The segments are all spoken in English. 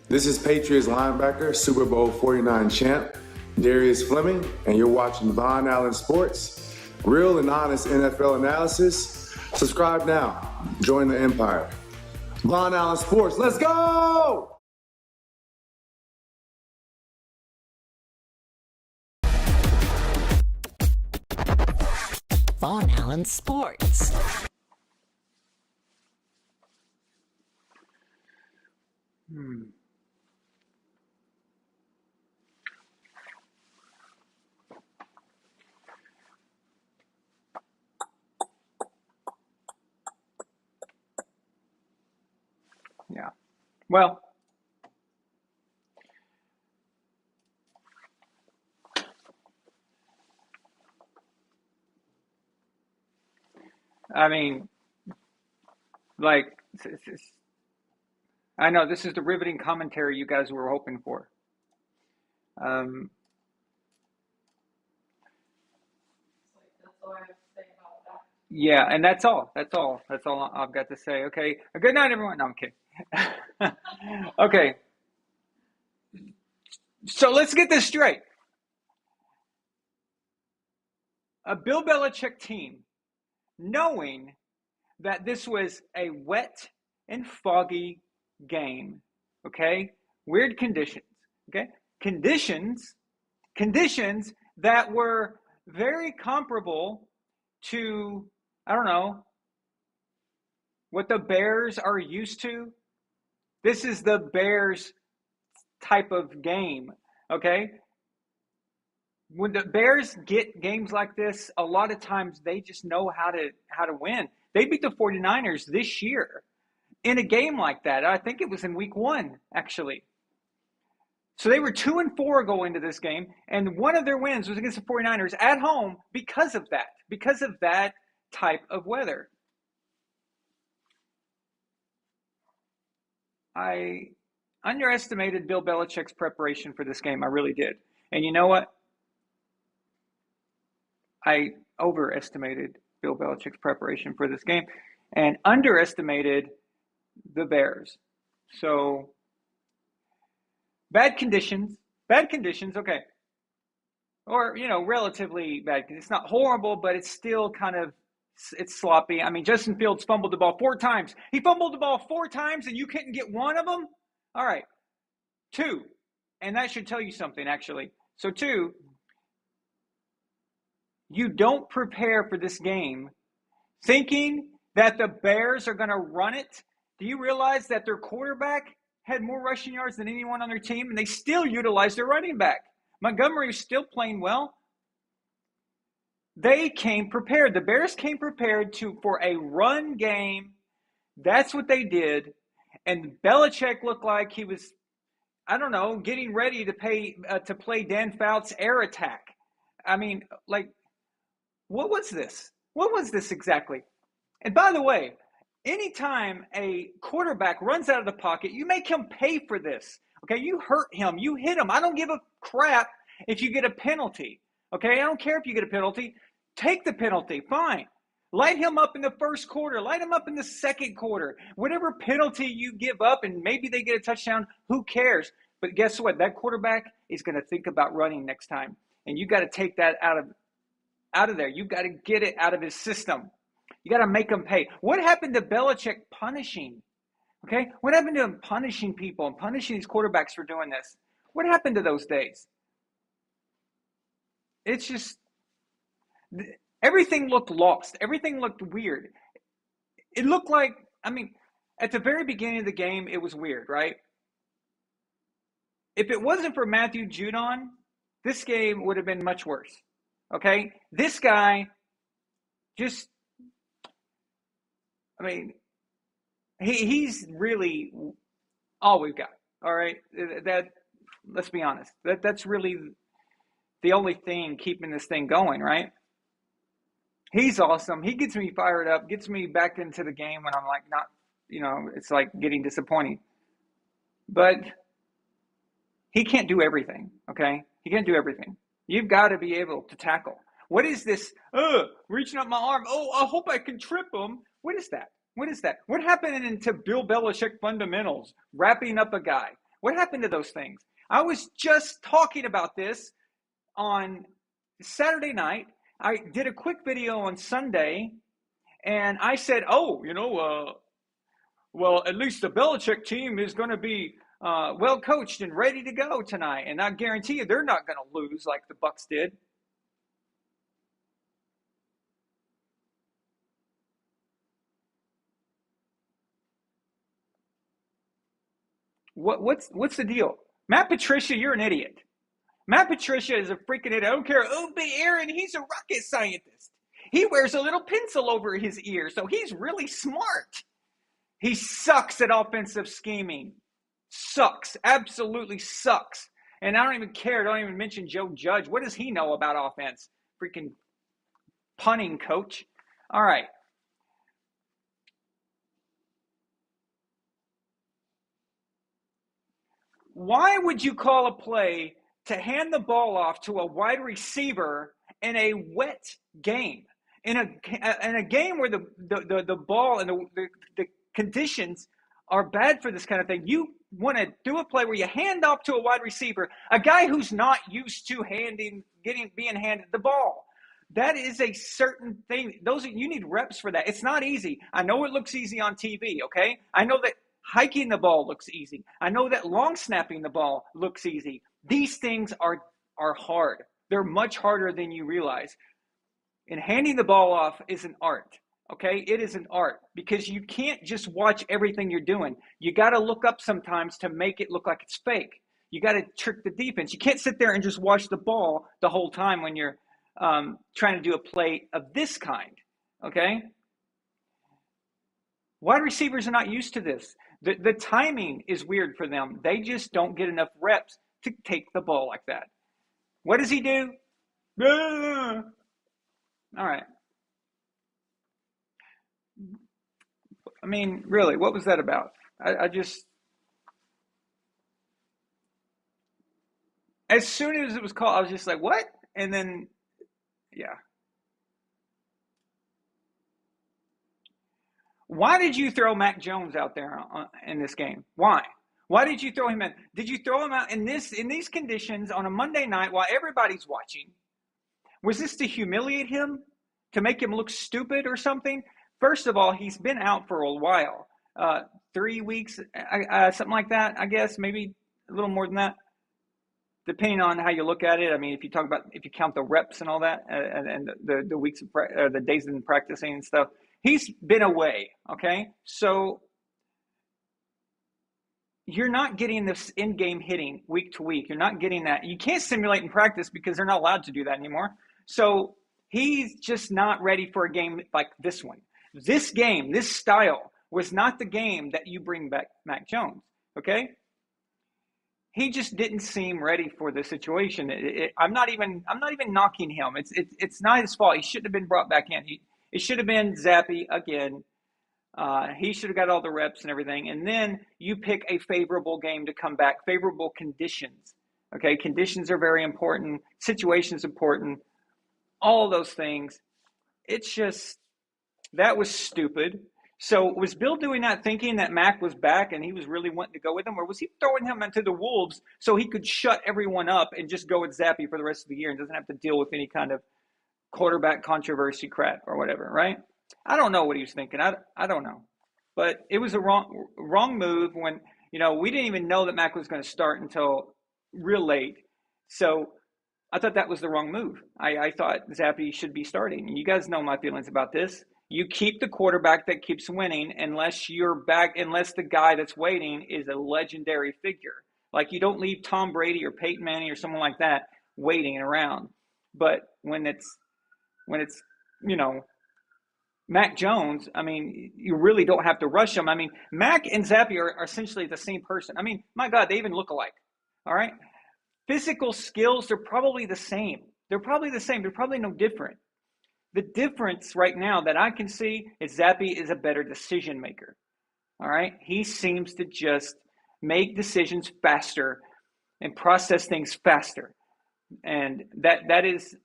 This is Patriots linebacker, Super Bowl 49 champ, Darius Fleming, and you're watching Von Allen Sports. Real and honest NFL analysis. Subscribe now. Join the empire. Von Allen Sports, let's go! Von Allen Sports. Yeah. Well, I mean, like, I know this is the riveting commentary you guys were hoping for. Um, yeah, and that's all. That's all I've got to say. Okay. Good night, everyone. No, I'm kidding. Okay. So let's get this straight. A Bill Belichick team, knowing that this was a wet and foggy game, okay? Weird conditions, okay? Conditions that were very comparable to, I don't know, what the Bears are used to. This is the Bears type of game, okay? When the Bears get games like this, a lot of times they just know how to win. They beat the 49ers this year in a game like that. I think it was in week 1, actually. So they were 2-4 going into this game, and one of their wins was against the 49ers at home because of that type of weather. I underestimated Bill Belichick's preparation for this game. I really did. And you know what? I overestimated Bill Belichick's preparation for this game and underestimated the Bears. So bad conditions, okay. Or, relatively bad. It's not horrible, but it's still it's sloppy. I mean, Justin Fields fumbled the ball 4 times. He fumbled the ball 4 times and you couldn't get one of them? All right. 2. And that should tell you something, actually. So 2, you don't prepare for this game thinking that the Bears are going to run it. Do you realize that their quarterback had more rushing yards than anyone on their team, and they still utilized their running back? Montgomery was still playing well. They came prepared. The Bears came prepared for a run game. That's what they did. And Belichick looked like he was, I don't know, getting ready to play Dan Fouts' air attack. I mean, like, what was this? What was this exactly? And by the way, anytime a quarterback runs out of the pocket, you make him pay for this. Okay, you hurt him, you hit him. I don't give a crap if you get a penalty. Okay, I don't care if you get a penalty. Take the penalty, fine. Light him up in the first quarter. Light him up in the second quarter. Whatever penalty you give up, and maybe they get a touchdown, who cares? But guess what? That quarterback is going to think about running next time. And you got to take that out of there. You've got to get it out of his system. You got to make him pay. What happened to Belichick punishing? Okay? What happened to him punishing people and punishing these quarterbacks for doing this? What happened to those days? It's just, everything looked lost. Everything looked weird. It looked like, at the very beginning of the game, it was weird, right? If it wasn't for Matthew Judon, this game would have been much worse. Okay? This guy just, he's really all we've got. All right? Let's be honest. That's really the only thing keeping this thing going, right? He's awesome. He gets me fired up, gets me back into the game when I'm like not, it's like getting disappointing. But he can't do everything, okay? He can't do everything. You've got to be able to tackle. What is this? Reaching up my arm. Oh, I hope I can trip him. What is that? What happened to Bill Belichick fundamentals? Wrapping up a guy. What happened to those things? I was just talking about this on Saturday night. I did a quick video on Sunday, and I said, well, at least the Belichick team is going to be well coached and ready to go tonight. And I guarantee you they're not going to lose like the Bucs did. What's the deal? Matt Patricia, you're an idiot. Matt Patricia is a freaking idiot. I don't care. Oh, but Aaron, he's a rocket scientist. He wears a little pencil over his ear, so he's really smart. He sucks at offensive scheming. Sucks. Absolutely sucks. And I don't even care. Don't even mention Joe Judge. What does he know about offense? Freaking punting coach. All right. Why would you call a play to hand the ball off to a wide receiver in a wet game? In a game where the ball and the conditions are bad for this kind of thing, you want to do a play where you hand off to a wide receiver, a guy who's not used to being handed the ball. That is a certain thing. You need reps for that. It's not easy. I know it looks easy on TV, okay? I know that hiking the ball looks easy. I know that long snapping the ball looks easy. These things are hard. They're much harder than you realize. And handing the ball off is an art, okay? It is an art because you can't just watch everything you're doing. You got to look up sometimes to make it look like it's fake. You got to trick the defense. You can't sit there and just watch the ball the whole time when you're trying to do a play of this kind, okay? Wide receivers are not used to this. The timing is weird for them. They just don't get enough reps to take the ball like that. What does he do? All right. I mean, really, what was that about? I just, as soon as it was called, I was just like, what? And then, yeah. Why did you throw Mac Jones out there in this game? Why? Why did you throw him in? Did you throw him out in these conditions on a Monday night while everybody's watching? Was this to humiliate him? To make him look stupid or something? First of all, he's been out for a while. 3 weeks, something like that, I guess, maybe a little more than that, depending on how you look at it. I mean, if you count the reps and all that, and the weeks of the days in practicing and stuff, he's been away. Okay, so you're not getting this in-game hitting week to week. You're not getting that. You can't simulate in practice because they're not allowed to do that anymore. So he's just not ready for a game like this one. This game, this style, was not the game that you bring back Mac Jones, okay? He just didn't seem ready for the situation. I'm not even knocking him. It's not his fault. He shouldn't have been brought back in. It should have been Zappy again. He should have got all the reps and everything. And then you pick a favorable game to come back, favorable conditions, okay? Conditions are very important. Situations important. All those things. It's just, that was stupid. So was Bill doing that thinking that Mac was back and he was really wanting to go with him? Or was he throwing him into the wolves so he could shut everyone up and just go with Zappy for the rest of the year and doesn't have to deal with any kind of quarterback controversy crap or whatever, right? I don't know what he was thinking. I don't know. But it was a wrong move when, we didn't even know that Mac was going to start until real late. So I thought that was the wrong move. I thought Zappy should be starting. And you guys know my feelings about this. You keep the quarterback that keeps winning unless the guy that's waiting is a legendary figure. Like, you don't leave Tom Brady or Peyton Manning or someone like that waiting around. But when it's Mac Jones, I mean, you really don't have to rush him. I mean, Mac and Zappy are essentially the same person. I mean, my God, they even look alike. All right? Physical skills, they're probably the same. They're probably no different. The difference right now that I can see is Zappy is a better decision maker. All right? He seems to just make decisions faster and process things faster. And that is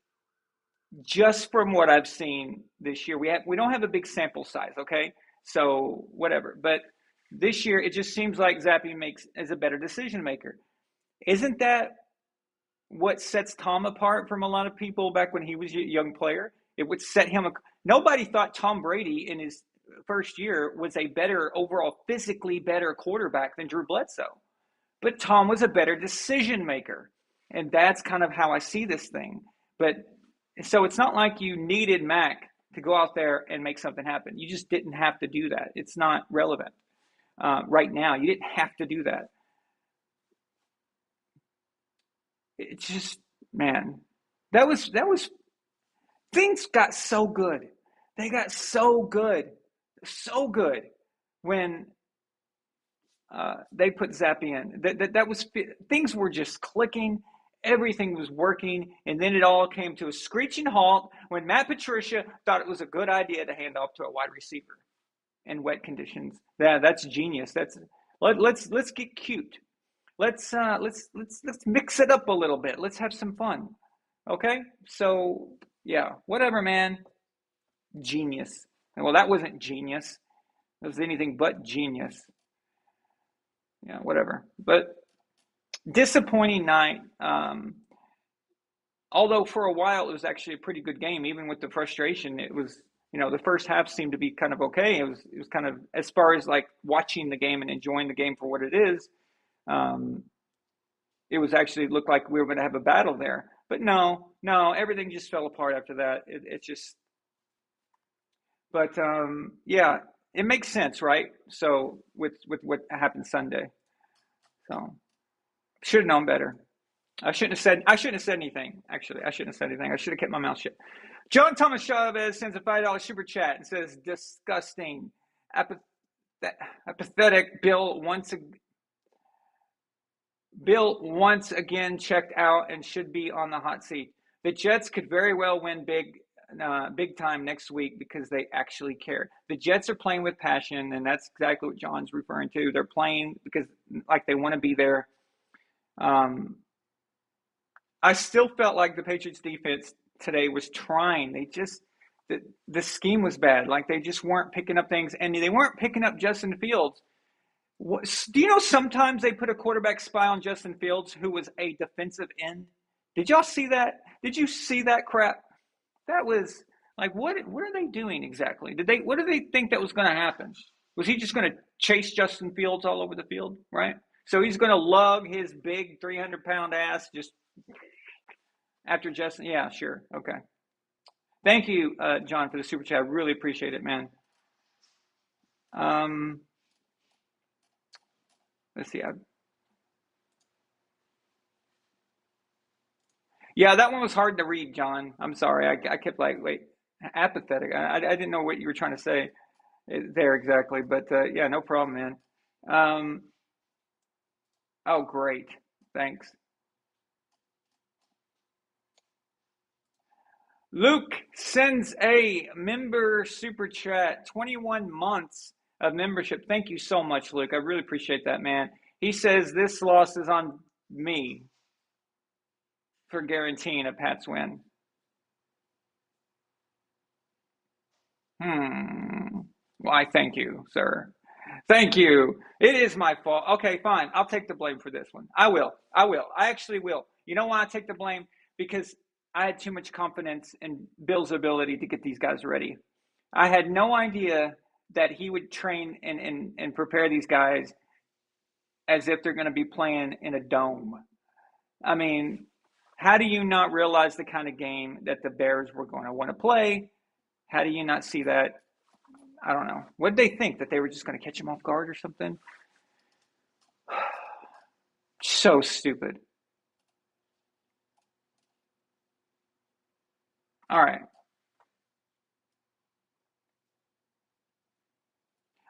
just from what I've seen this year. We don't have a big sample size, okay? So whatever. But This year, it just seems like Zappe is a better decision maker. Isn't that what sets Tom apart from a lot of people back when he was a young player? It would set him. Nobody thought Tom Brady in his first year was a better overall, physically better quarterback than Drew Bledsoe. But Tom was a better decision maker. And that's kind of how I see this thing. But so it's not like you needed Mac to go out there and make something happen. You just didn't have to do that. It's not relevant right now. You didn't have to do that. It's just, man, that was things got so good. They got so good when they put Zappe in. That was, things were just clicking. Everything was working, and then it all came to a screeching halt when Matt Patricia thought it was a good idea to hand off to a wide receiver in wet conditions. Yeah, that's genius. Let's get cute. Let's mix it up a little bit. Let's have some fun. Okay? So, yeah, whatever, man. Genius. Well, that wasn't genius. It was anything but genius. Yeah, whatever. But disappointing night. Although for a while it was actually a pretty good game, even with the frustration. It was, the first half seemed to be kind of okay. It was kind of, as far as like watching the game and enjoying the game for what it is. It was actually looked like we were going to have a battle there, but no, everything just fell apart after that. It just, but yeah, it makes sense, right? So with what happened Sunday, so should have known better. I shouldn't have said anything. Actually, I shouldn't have said anything. I should have kept my mouth shut. John Thomas Chavez sends a $5 super chat and says, "Disgusting, apathetic." Bill once again checked out and should be on the hot seat. The Jets could very well win big time next week because they actually care. The Jets are playing with passion, and that's exactly what John's referring to. They're playing because like they want to be there. I still felt like the Patriots defense today was trying. They just, the scheme was bad. Like they just weren't picking up things, and they weren't picking up Justin Fields. Do you know sometimes they put a quarterback spy on Justin Fields, who was a defensive end? Did y'all see that? Did you see that crap? That was like, what are they doing exactly? What do they think that was going to happen? Was he just going to chase Justin Fields all over the field, right? So he's going to lug his big 300-pound ass just after Justin? Yeah, sure. Okay. Thank you, John, for the super chat. I really appreciate it, man. Let's see. Yeah, that one was hard to read, John. I'm sorry. I kept like, wait, apathetic. I didn't know what you were trying to say there exactly. But yeah, no problem, man. Oh, great. Thanks. Luke sends a member super chat, 21 months of membership. Thank you so much, Luke. I really appreciate that, man. He says this loss is on me for guaranteeing a Pats win. Why, thank you, sir. Thank you. It is my fault. Okay, fine. I'll take the blame for this one. I will. I actually will. You know why I take the blame? Because I had too much confidence in Bill's ability to get these guys ready. I had no idea that he would train and prepare these guys as if they're going to be playing in a dome. I mean, how do you not realize the kind of game that the Bears were going to want to play? How do you not see that? I don't know. What did they think? That they were just going to catch him off guard or something? So stupid. All right.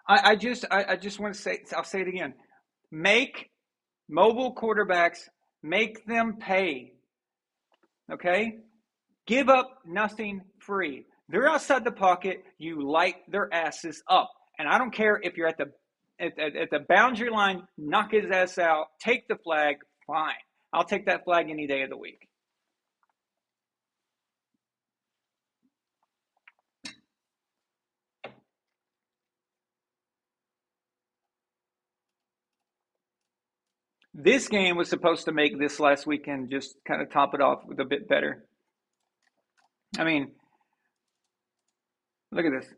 I just want to say, I'll say it again. Make mobile quarterbacks, make them pay. Okay? Give up nothing free. They're outside the pocket. You light their asses up. And I don't care if you're at the boundary line, knock his ass out, take the flag, fine. I'll take that flag any day of the week. This game was supposed to make this last weekend just kind of top it off with a bit better. I mean, look at this.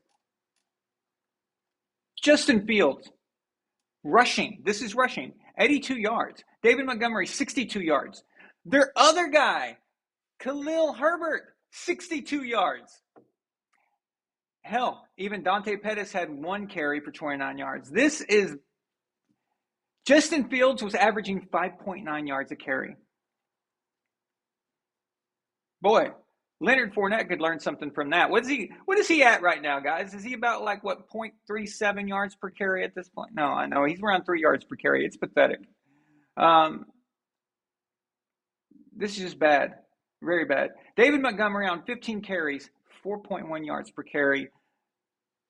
Justin Fields, rushing. This is rushing. 82 yards. David Montgomery, 62 yards. Their other guy, Khalil Herbert, 62 yards. Hell, even Dante Pettis had 1 carry for 29 yards. This is Justin Fields was averaging 5.9 yards a carry. Boy, Leonard Fournette could learn something from that. What is he at right now, guys? Is he about 0.37 yards per carry at this point? No, I know. He's around 3 yards per carry. It's pathetic. This is just bad. Very bad. David Montgomery on 15 carries, 4.1 yards per carry.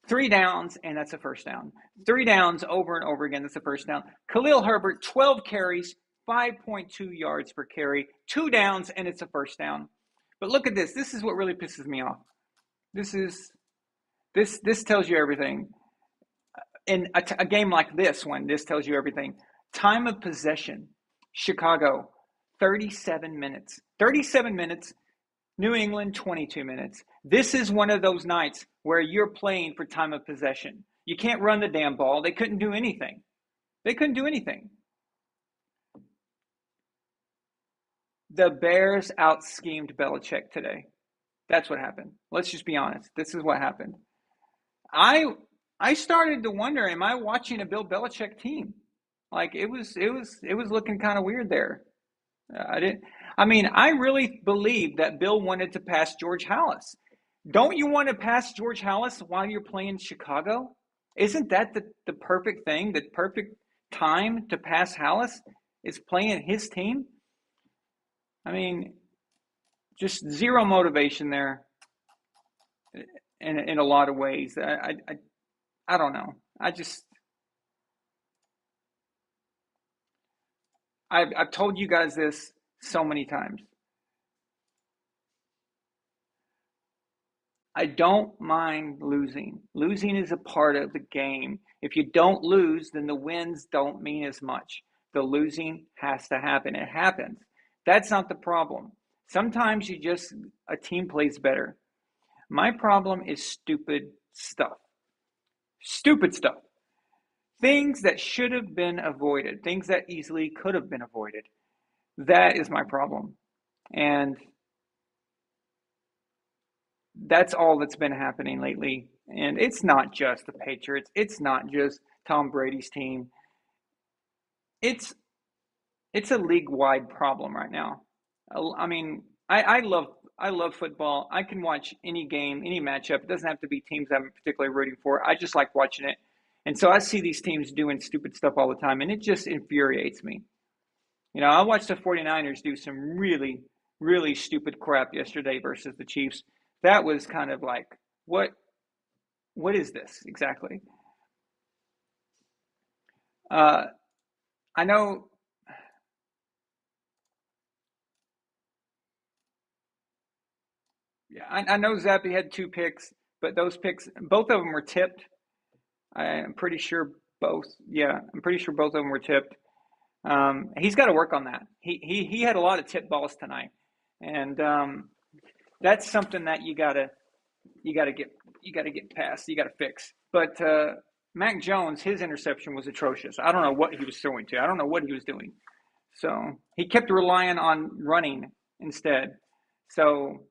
3 downs, and that's a first down. 3 downs over and over again, that's a first down. Khalil Herbert, 12 carries, 5.2 yards per carry. 2 downs, and it's a first down. But look at this. This is what really pisses me off. This tells you everything. In a game like this one, this tells you everything. Time of possession, Chicago, 37 minutes. 37 minutes. New England, 22 minutes. This is one of those nights where you're playing for time of possession. You can't run the damn ball. They couldn't do anything. They couldn't do anything. The Bears out-schemed Belichick today. That's what happened. Let's just be honest. This is what happened. I started to wonder, am I watching a Bill Belichick team? It was looking kind of weird there. I really believe that Bill wanted to pass George Halas. Don't you want to pass George Halas while you're playing Chicago? Isn't that the perfect thing, the perfect time to pass Halas is playing his team? Just zero motivation there in a lot of ways. I don't know. I've told you guys this so many times. I don't mind losing. Losing is a part of the game. If you don't lose, then the wins don't mean as much. The losing has to happen. It happens. That's not the problem. Sometimes a team plays better. My problem is stupid stuff. Stupid stuff. Things that should have been avoided. Things that easily could have been avoided. That is my problem. And that's all that's been happening lately. And it's not just the Patriots. It's not just Tom Brady's team. It's a league-wide problem right now. I love football. I can watch any game, any matchup. It doesn't have to be teams I'm particularly rooting for. I just like watching it. And so I see these teams doing stupid stuff all the time, and it just infuriates me. I watched the 49ers do some really, really stupid crap yesterday versus the Chiefs. That was kind of like, what is this exactly? I know. Yeah, I know Zappy had 2 picks, but those picks, both of them were tipped. I'm pretty sure both. Yeah, I'm pretty sure both of them were tipped. He's got to work on that. He had a lot of tip balls tonight, and that's something that you gotta get past. You gotta fix. But Mac Jones, his interception was atrocious. I don't know what he was throwing to. I don't know what he was doing. So he kept relying on running instead. So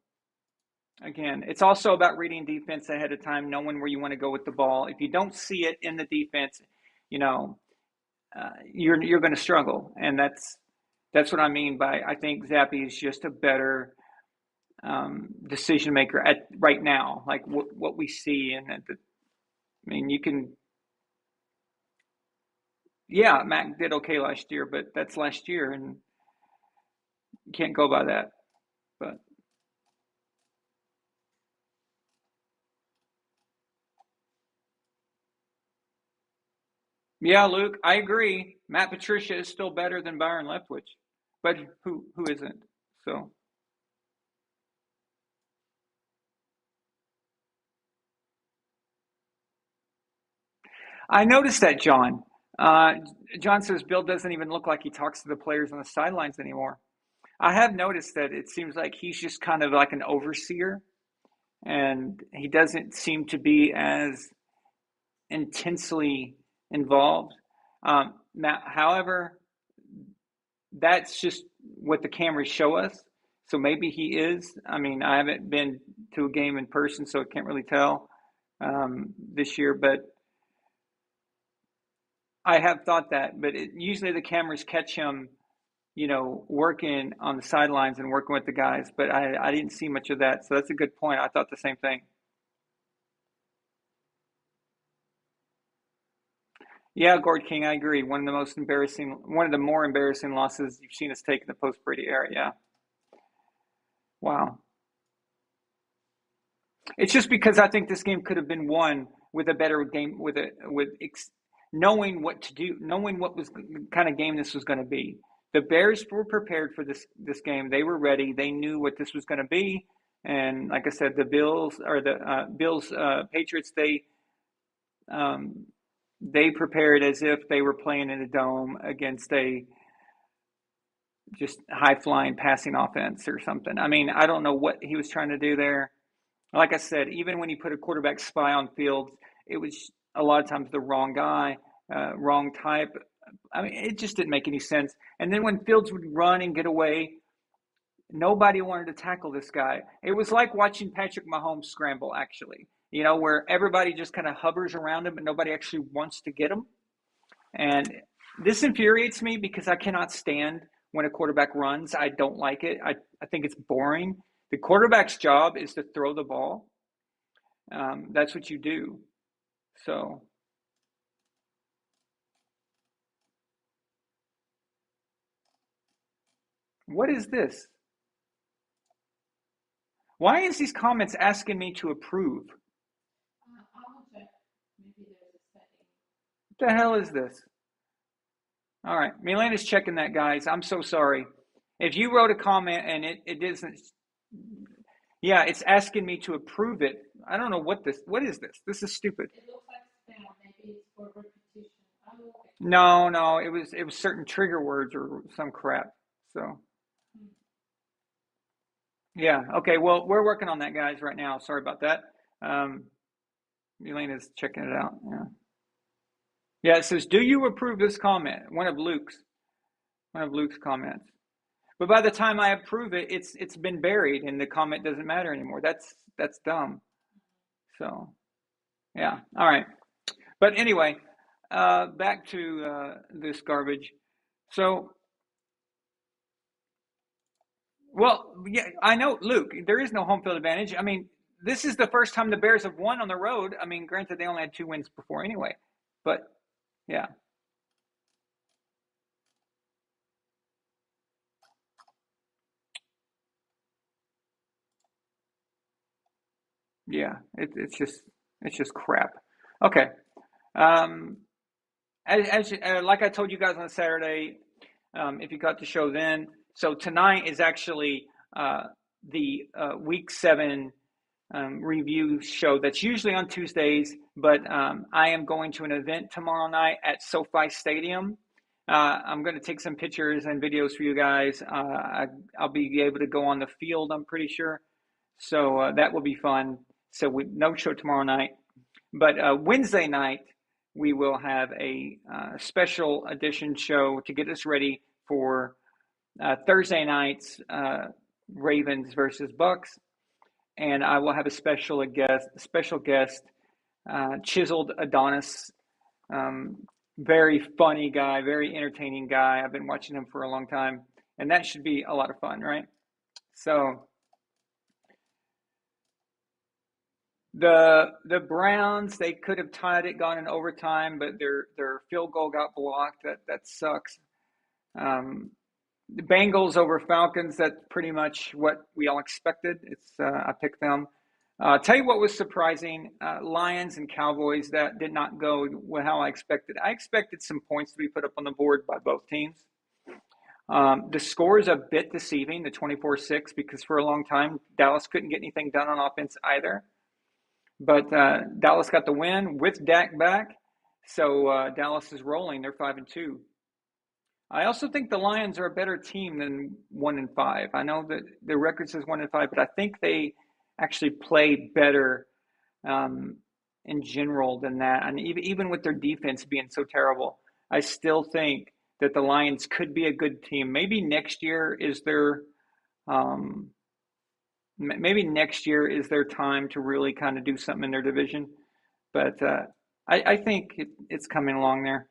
again, it's also about reading defense ahead of time, knowing where you want to go with the ball. If you don't see it in the defense, you're going to struggle, and that's what I mean by I think Zappy is just a better decision maker at right now. Like what we see, you can. Yeah, Mac did okay last year, but that's last year, and you can't go by that. But yeah, Luke, I agree. Matt Patricia is still better than Byron Leftwich, but who isn't? So I noticed that, John. Uh, John says Bill doesn't even look like he talks to the players on the sidelines anymore. I have noticed that it seems like he's just kind of like an overseer, and he doesn't seem to be as intensely involved. However, that's just what the cameras show us. So maybe he is. I mean, I haven't been to a game in person, so I can't really tell this year. But I have thought that. But usually the cameras catch him, working on the sidelines and working with the guys. But I didn't see much of that. So that's a good point. I thought the same thing. Yeah, Gord King, I agree. One of the more embarrassing losses you've seen us take in the post-Brady era. Yeah. Wow. It's just because I think this game could have been won with a better game, knowing what to do, knowing what was kind of game this was going to be. The Bears were prepared for this game. They were ready. They knew what this was going to be. And like I said, the Patriots, they prepared as if they were playing in a dome against a just high-flying passing offense or something. I mean, I don't know what he was trying to do there. Like I said, even when he put a quarterback spy on field, it was a lot of times the wrong guy, wrong type. I mean, it just didn't make any sense. And then when Fields would run and get away, nobody wanted to tackle this guy. It was like watching Patrick Mahomes scramble, actually, where everybody just kind of hovers around him, but nobody actually wants to get him. And this infuriates me because I cannot stand when a quarterback runs. I don't like it. I think it's boring. The quarterback's job is to throw the ball. That's what you do. So, what is this? Why is these comments asking me to approve? What the hell is this? All right, Milena's checking that, guys. I'm so sorry. If you wrote a comment and it isn't, yeah, it's asking me to approve it. I don't know what is this? This is stupid. It looks like spam. Maybe it's for repetition. No, it was certain trigger words or some crap. So, yeah, okay. Well, we're working on that, guys, right now. Sorry about that. Elena's checking it out. Yeah. Yeah, it says, "Do you approve this comment?" One of Luke's comments. But by the time I approve it, it's been buried and the comment doesn't matter anymore. That's dumb. So, yeah. All right. But anyway, back to this garbage. So, well, yeah, I know, Luke, there is no home field advantage. I mean, this is the first time the Bears have won on the road. I mean, granted, they only had 2 wins before anyway. But, yeah. Yeah, it's just crap. Okay. Like I told you guys on Saturday, if you got the show then, so tonight is actually the Week 7 review show that's usually on Tuesdays, but I am going to an event tomorrow night at SoFi Stadium. I'm going to take some pictures and videos for you guys. I'll be able to go on the field, I'm pretty sure. So that will be fun. So no show tomorrow night. But Wednesday night, we will have a special edition show to get us ready for Thursday night's Ravens versus Bucs. And I will have a special guest, chiseled Adonis, very funny guy, very entertaining guy. I've been watching him for a long time, and that should be a lot of fun, right? So the Browns, they could have tied it, gone in overtime, but their field goal got blocked. That sucks. The Bengals over Falcons, that's pretty much what we all expected. I picked them. Tell you what was surprising, Lions and Cowboys, that did not go how I expected. I expected some points to be put up on the board by both teams. The score is a bit deceiving, the 24-6, because for a long time, Dallas couldn't get anything done on offense either. But Dallas got the win with Dak back. So Dallas is rolling. They're 5-2. I also think the Lions are a better team than 1-5. I know that their record says 1-5, but I think they actually play better in general than that. And even with their defense being so terrible, I still think that the Lions could be a good team. Maybe next year is their time to really kind of do something in their division. But I think it's coming along there.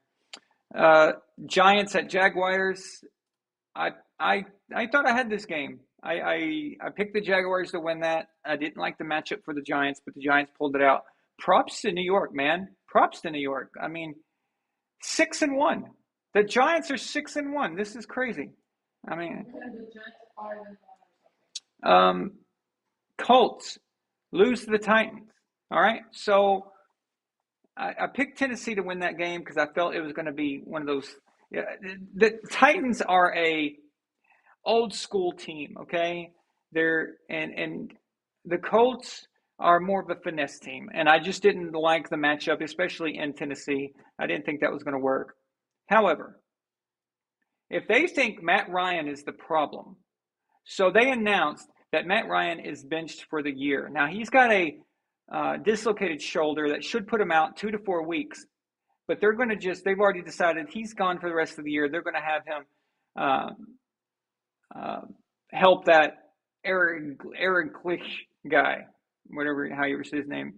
Giants at Jaguars. I thought I had this game. I picked the Jaguars to win that. I didn't like the matchup for the Giants, but the Giants pulled it out. Props to New York, man. Props to New York. I mean, 6-1. The Giants are 6-1. This is crazy. I mean, Colts lose to the Titans. All right, so I picked Tennessee to win that game because I felt it was going to be one of those. Yeah, the Titans are a old school team. Okay, and the Colts are more of a finesse team, and I just didn't like the matchup, especially in Tennessee. I didn't think that was going to work. However, if they think Matt Ryan is the problem, so they announced that Matt Ryan is benched for the year. Now, he's got a dislocated shoulder that should put him out 2 to 4 weeks, but they're going to they've already decided he's gone for the rest of the year. They're going to have him help that Eric Klisch guy, how you say his name.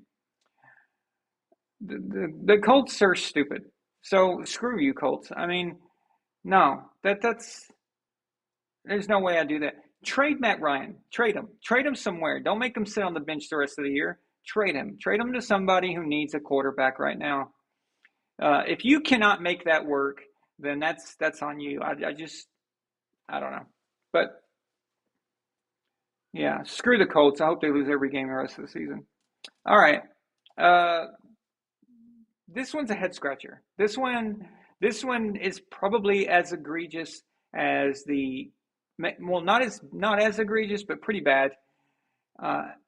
The Colts are stupid. So screw you, Colts. I mean, no, that's there's no way I do that. Trade Matt Ryan. Trade him somewhere. Don't make him sit on the bench the rest of the year. Trade him to somebody who needs a quarterback right now. If you cannot make that work, then that's on you. I don't know. But yeah, screw the Colts. I hope they lose every game the rest of the season. All right. This one's a head scratcher. This one is probably as egregious as not as egregious, but pretty bad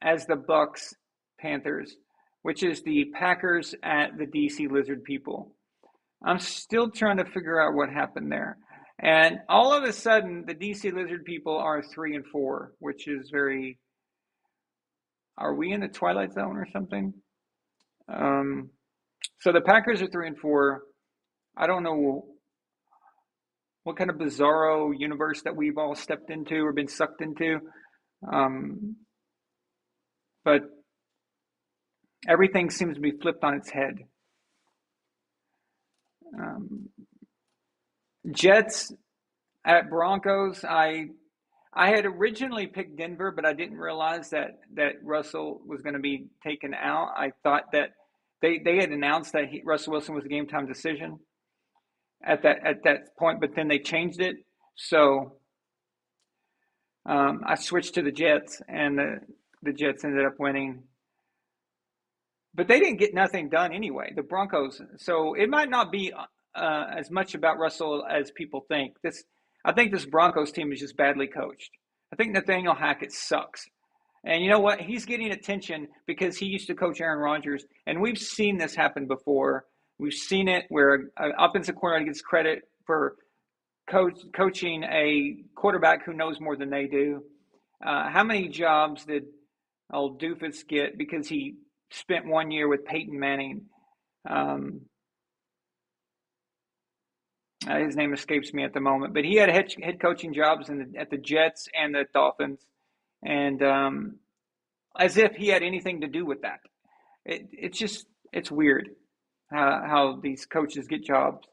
as the Bucs Panthers, which is the Packers at the DC Lizard People. I'm still trying to figure out what happened there. And all of a sudden, the DC Lizard People are 3-4, which is very. Are we in the Twilight Zone or something? So the Packers are 3-4. I don't know what kind of bizarro universe that we've all stepped into or been sucked into. But everything seems to be flipped on its head. Jets at Broncos. I had originally picked Denver, but I didn't realize that Russell was going to be taken out. I thought that they had announced that Russell Wilson was a game time decision at that point, but then they changed it. So I switched to the Jets, and the Jets ended up winning. But they didn't get nothing done anyway, the Broncos. So it might not be as much about Russell as people think. I think this Broncos team is just badly coached. I think Nathaniel Hackett sucks. And you know what? He's getting attention because he used to coach Aaron Rodgers. And we've seen this happen before. We've seen it where an offensive coordinator gets credit for coaching a quarterback who knows more than they do. How many jobs did old Doofus get because he spent 1 year with Peyton Manning? His name escapes me at the moment, but he had head coaching jobs at the Jets and the Dolphins, and as if he had anything to do with that. It's weird how these coaches get jobs.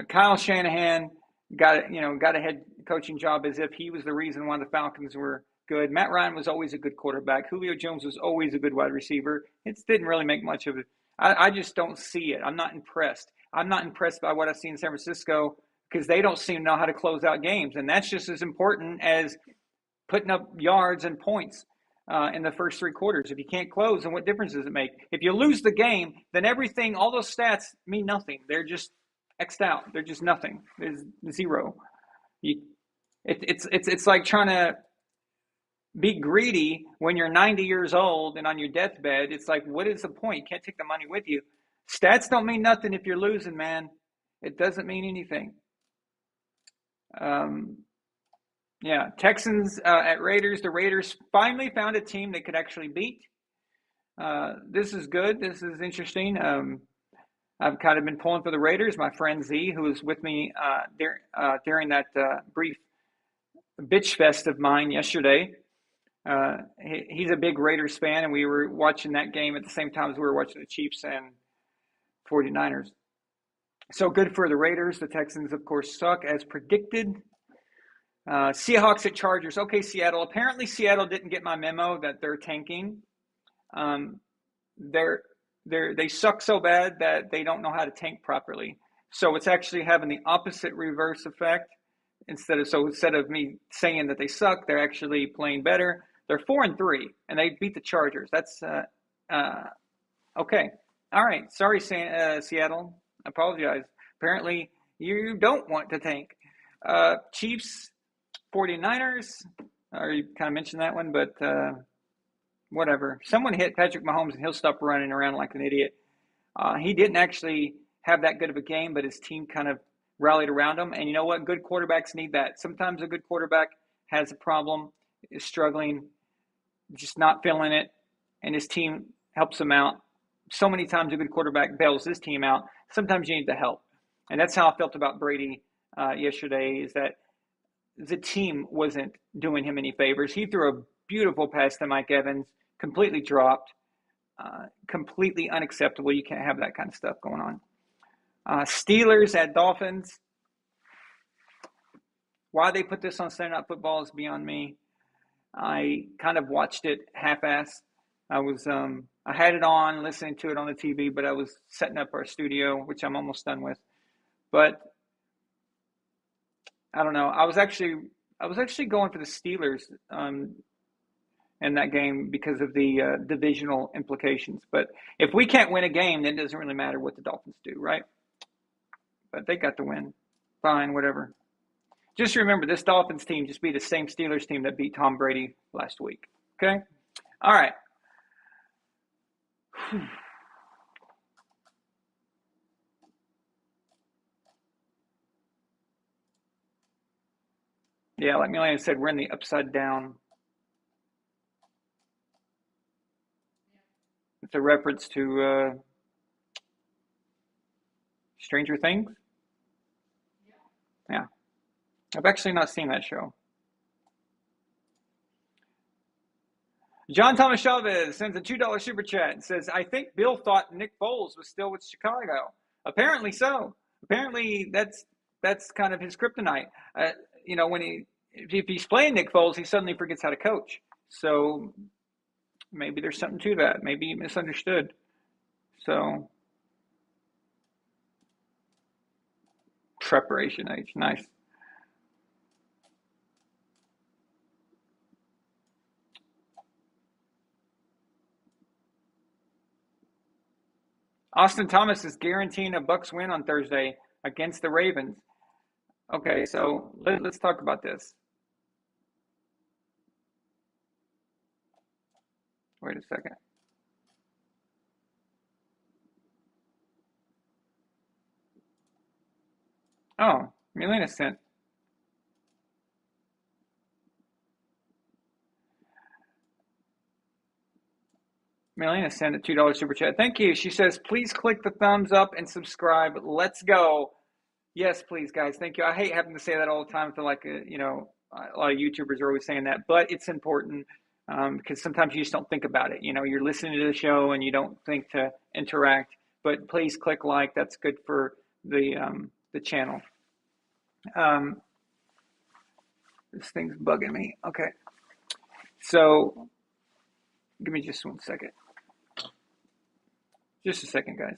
Kyle Shanahan got a head coaching job as if he was the reason why the Falcons were good. Matt Ryan was always a good quarterback. Julio Jones was always a good wide receiver. It didn't really make much of it. I just don't see it. I'm not impressed. I'm not impressed by what I see in San Francisco because they don't seem to know how to close out games. And that's just as important as putting up yards and points in the first 3 quarters. If you can't close, then what difference does it make? If you lose the game, then everything, all those stats mean nothing. They're just X'd out. They're just nothing. There's zero. It's like trying to be greedy when you're 90 years old and on your deathbed. It's like, what is the point? You can't take the money with you. Stats don't mean nothing if you're losing, man. It doesn't mean anything. Yeah, Texans at Raiders. The Raiders finally found a team they could actually beat. This is good. This is interesting. I've kind of been pulling for the Raiders. My friend Z, who was with me during that brief bitch fest of mine yesterday, he's a big Raiders fan, and we were watching that game at the same time as we were watching the Chiefs and 49ers. So good for the Raiders. The Texans, of course, suck as predicted. Seahawks at Chargers. Okay, Seattle. Apparently, Seattle didn't get my memo that they're tanking. They suck so bad that they don't know how to tank properly. So it's actually having the opposite reverse effect. Instead of me saying that they suck, they're actually playing better. They're 4-3, and they beat the Chargers. That's okay. All right. Sorry, Seattle. I apologize. Apparently, you don't want to tank. Chiefs, 49ers. I already kind of mentioned that one, but whatever. Someone hit Patrick Mahomes, and he'll stop running around like an idiot. He didn't actually have that good of a game, but his team kind of rallied around him. And you know what? Good quarterbacks need that. Sometimes a good quarterback has a problem, is struggling, just not feeling it, and his team helps him out. So many times a good quarterback bails his team out. Sometimes you need the help. And that's how I felt about Brady yesterday, is that the team wasn't doing him any favors. He threw a beautiful pass to Mike Evans, completely dropped, completely unacceptable. You can't have that kind of stuff going on. Steelers at Dolphins. Why they put this on Sunday Night Football is beyond me. I kind of watched it half-assed. I had it on, listening to it on the TV, but I was setting up our studio, which I'm almost done with. But I don't know. I was actually going for the Steelers in that game because of the divisional implications. But if we can't win a game, then it doesn't really matter what the Dolphins do, right? But they got the win. Fine, whatever. Just remember, this Dolphins team just beat the same Steelers team that beat Tom Brady last week. Okay? All right. Yeah, like Milena said, we're in the upside down. It's a reference to Stranger Things. Yeah. I've actually not seen that show. John Thomas Chavez sends a $2 super chat and says, I think Bill thought Nick Foles was still with Chicago. Apparently so. Apparently that's kind of his kryptonite. If he's playing Nick Foles, he suddenly forgets how to coach. So maybe there's something to that. Maybe he misunderstood. So preparation age, nice. Austin Thomas is guaranteeing a Bucs win on Thursday against the Ravens. Okay, so let's talk about this. Wait a second. Oh, Milena sent. Milena sent a $2 super chat. Thank you. She says, please click the thumbs up and subscribe. Let's go. Yes, please, guys. Thank you. I hate having to say that all the time. I feel like, a lot of YouTubers are always saying that, but it's important because sometimes you just don't think about it. You're listening to the show and you don't think to interact, but please click like. That's good for the channel. This thing's bugging me. Okay. So give me just 1 second. Just a second, guys.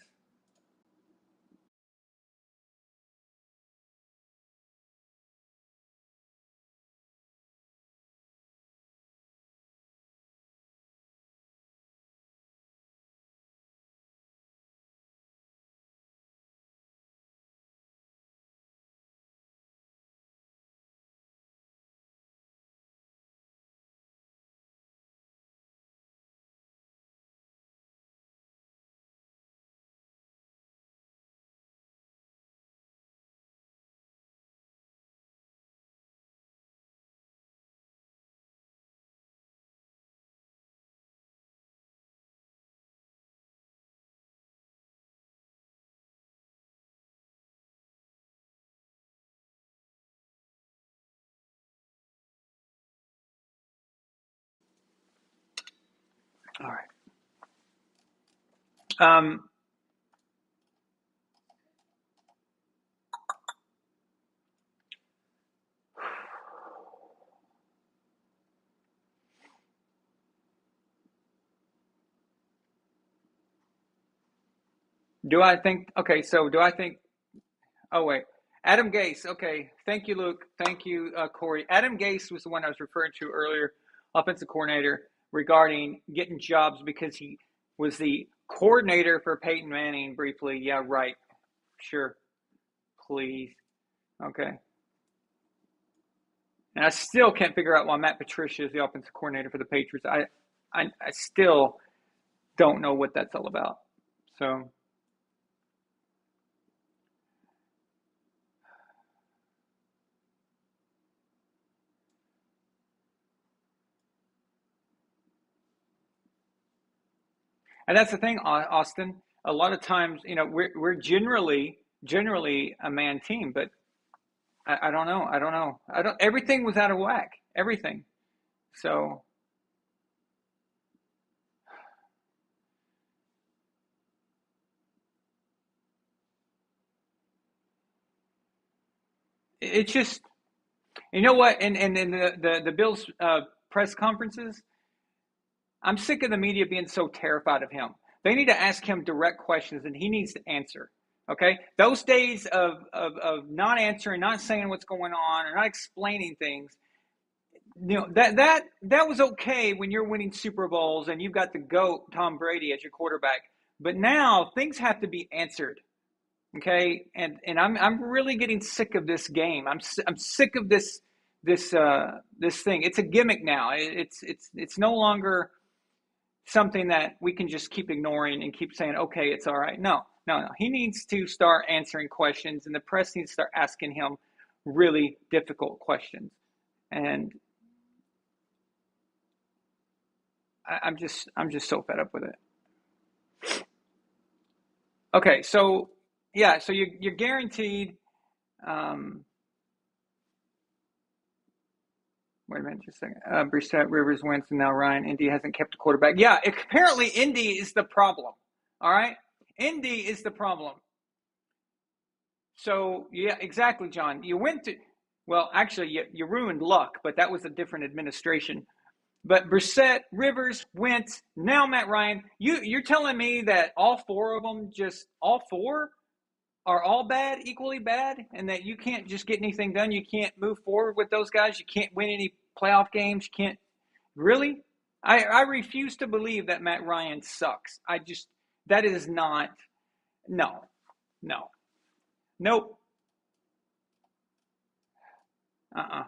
All right. Um, do I think? Okay, so do I think? Oh wait, Adam Gase. Okay, thank you, Luke. Thank you, Corey. Adam Gase was the one I was referring to earlier, offensive coordinator, regarding getting jobs because he was the coordinator for Peyton Manning briefly. Yeah, right. Sure. Please. Okay. And I still can't figure out why Matt Patricia is the offensive coordinator for the Patriots. I still don't know what that's all about. So, and that's the thing, Austin. A lot of times, we're generally a man team, but I don't know. I don't know. I don't. Everything was out of whack. Everything. So it's just, you know what? And in the Bills press conferences, I'm sick of the media being so terrified of him. They need to ask him direct questions, and he needs to answer. Okay, those days of not answering, not saying what's going on, or not explaining things, that was okay when you're winning Super Bowls and you've got the GOAT Tom Brady as your quarterback. But now things have to be answered. Okay, and I'm really getting sick of this game. I'm sick of this thing. It's a gimmick now. It's no longer something that we can just keep ignoring and keep saying, okay, it's all right. No, no, no. He needs to start answering questions, and the press needs to start asking him really difficult questions. And I'm just so fed up with it. Okay, so yeah, so you're guaranteed. Wait a minute, just a second. Brissett, Rivers, Wentz, and now Ryan. Indy hasn't kept a quarterback. Yeah, apparently Indy is the problem. All right, Indy is the problem. So yeah, exactly, John. You went to, well, actually, you ruined Luck, but that was a different administration. But Brissett, Rivers, Wentz, now Matt Ryan. You're telling me that all four of them, just all four, are all bad, equally bad, and that you can't just get anything done? You can't move forward with those guys. You can't win any playoff games. You can't really. I refuse to believe that Matt Ryan sucks. That is not. No, no, nope. Uh-uh.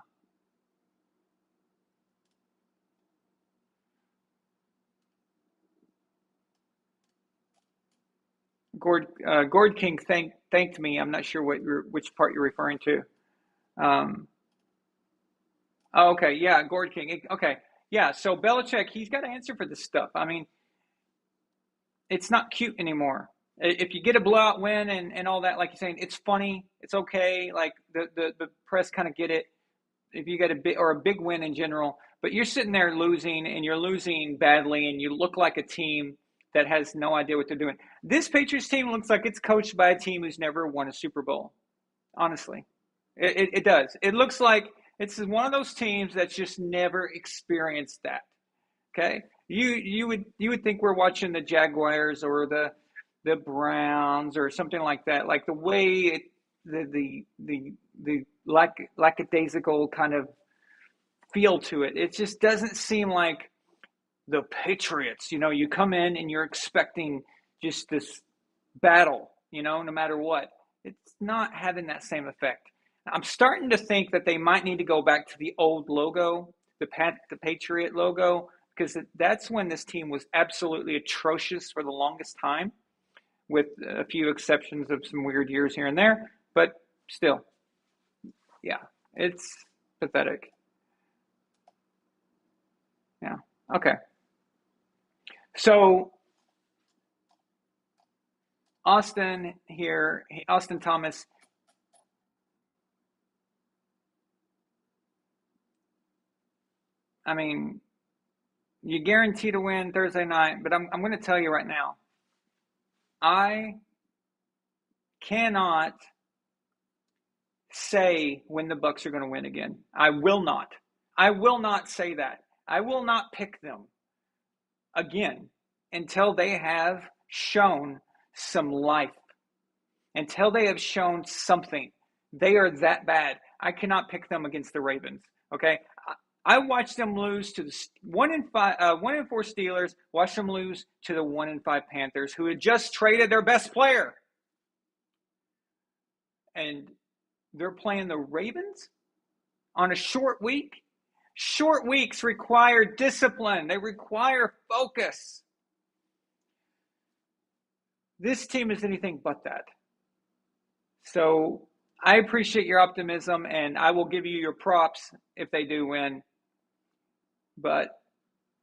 Gord King thanked me. I'm not sure which part you're referring to. Um, oh, okay, yeah, Gord King. Okay, yeah. So Belichick, he's got to answer for this stuff. I mean, it's not cute anymore. If you get a blowout win and all that, like you're saying, it's funny, it's okay. Like the press kind of get it. If you get a big win in general, but you're sitting there losing and you're losing badly, and you look like a team that has no idea what they're doing. This Patriots team looks like it's coached by a team who's never won a Super Bowl. Honestly, it does. It looks like it's one of those teams that's just never experienced that. Okay, you would think we're watching the Jaguars or the Browns or something like that. Like the way the lackadaisical kind of feel to it. It just doesn't seem like the Patriots. You come in and you're expecting just this battle, no matter what. It's not having that same effect. I'm starting to think that they might need to go back to the old logo, the Patriot logo, because that's when this team was absolutely atrocious for the longest time, with a few exceptions of some weird years here and there. But still, yeah, it's pathetic. Yeah. Okay. So Austin here, Austin Thomas. I mean, You guarantee to win Thursday night, but I'm going to tell you right now, I cannot say when the Bucs are going to win again. I will not. I will not say that. I will not pick them again until they have shown some life, until they have shown something. They are that bad. I cannot pick them against the Ravens. Okay, I watched them lose to the 1-4 Steelers. Watched them lose to the 1-5 Panthers, who had just traded their best player, and they're playing the Ravens on a short week. Short weeks require discipline. They require focus. This team is anything but that. So I appreciate your optimism, and I will give you your props if they do win. But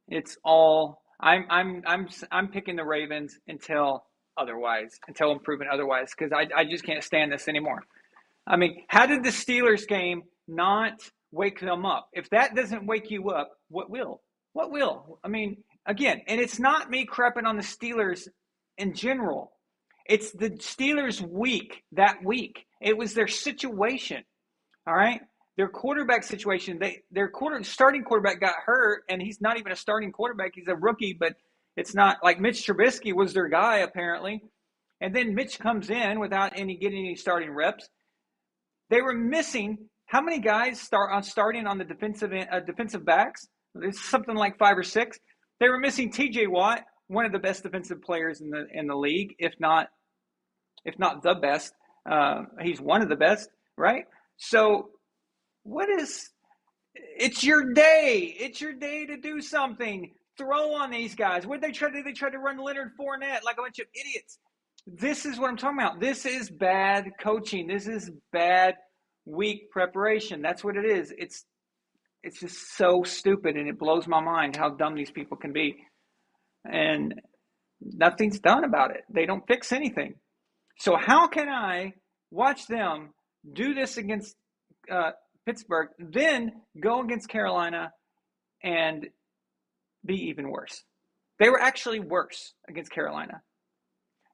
it's all I'm picking the Ravens until I'm proven otherwise, because I just can't stand this anymore. I mean, how did the Steelers game not wake them up? If that doesn't wake you up, what will? What will? I mean, again, and it's not me crapping on the Steelers in general. It's the Steelers' that week. It was their situation, all right? Their quarterback situation. Their starting quarterback got hurt, and he's not even a starting quarterback. He's a rookie, but it's not like Mitch Trubisky was their guy, apparently. And then Mitch comes in without getting any starting reps. They were missing how many guys starting on the defensive backs? There's something like 5 or 6. They were missing T.J. Watt, one of the best defensive players in the league, if not the best. He's one of the best, right? So it's your day. It's your day to do something. Throw on these guys. What did they try to do? They tried to run Leonard Fournette like a bunch of idiots. This is what I'm talking about. This is bad coaching. This is bad week preparation. That's what it is. It's just so stupid, and it blows my mind how dumb these people can be. And nothing's done about it. They don't fix anything. So how can I watch them do this against Pittsburgh, then go against Carolina and be even worse? They were actually worse against Carolina.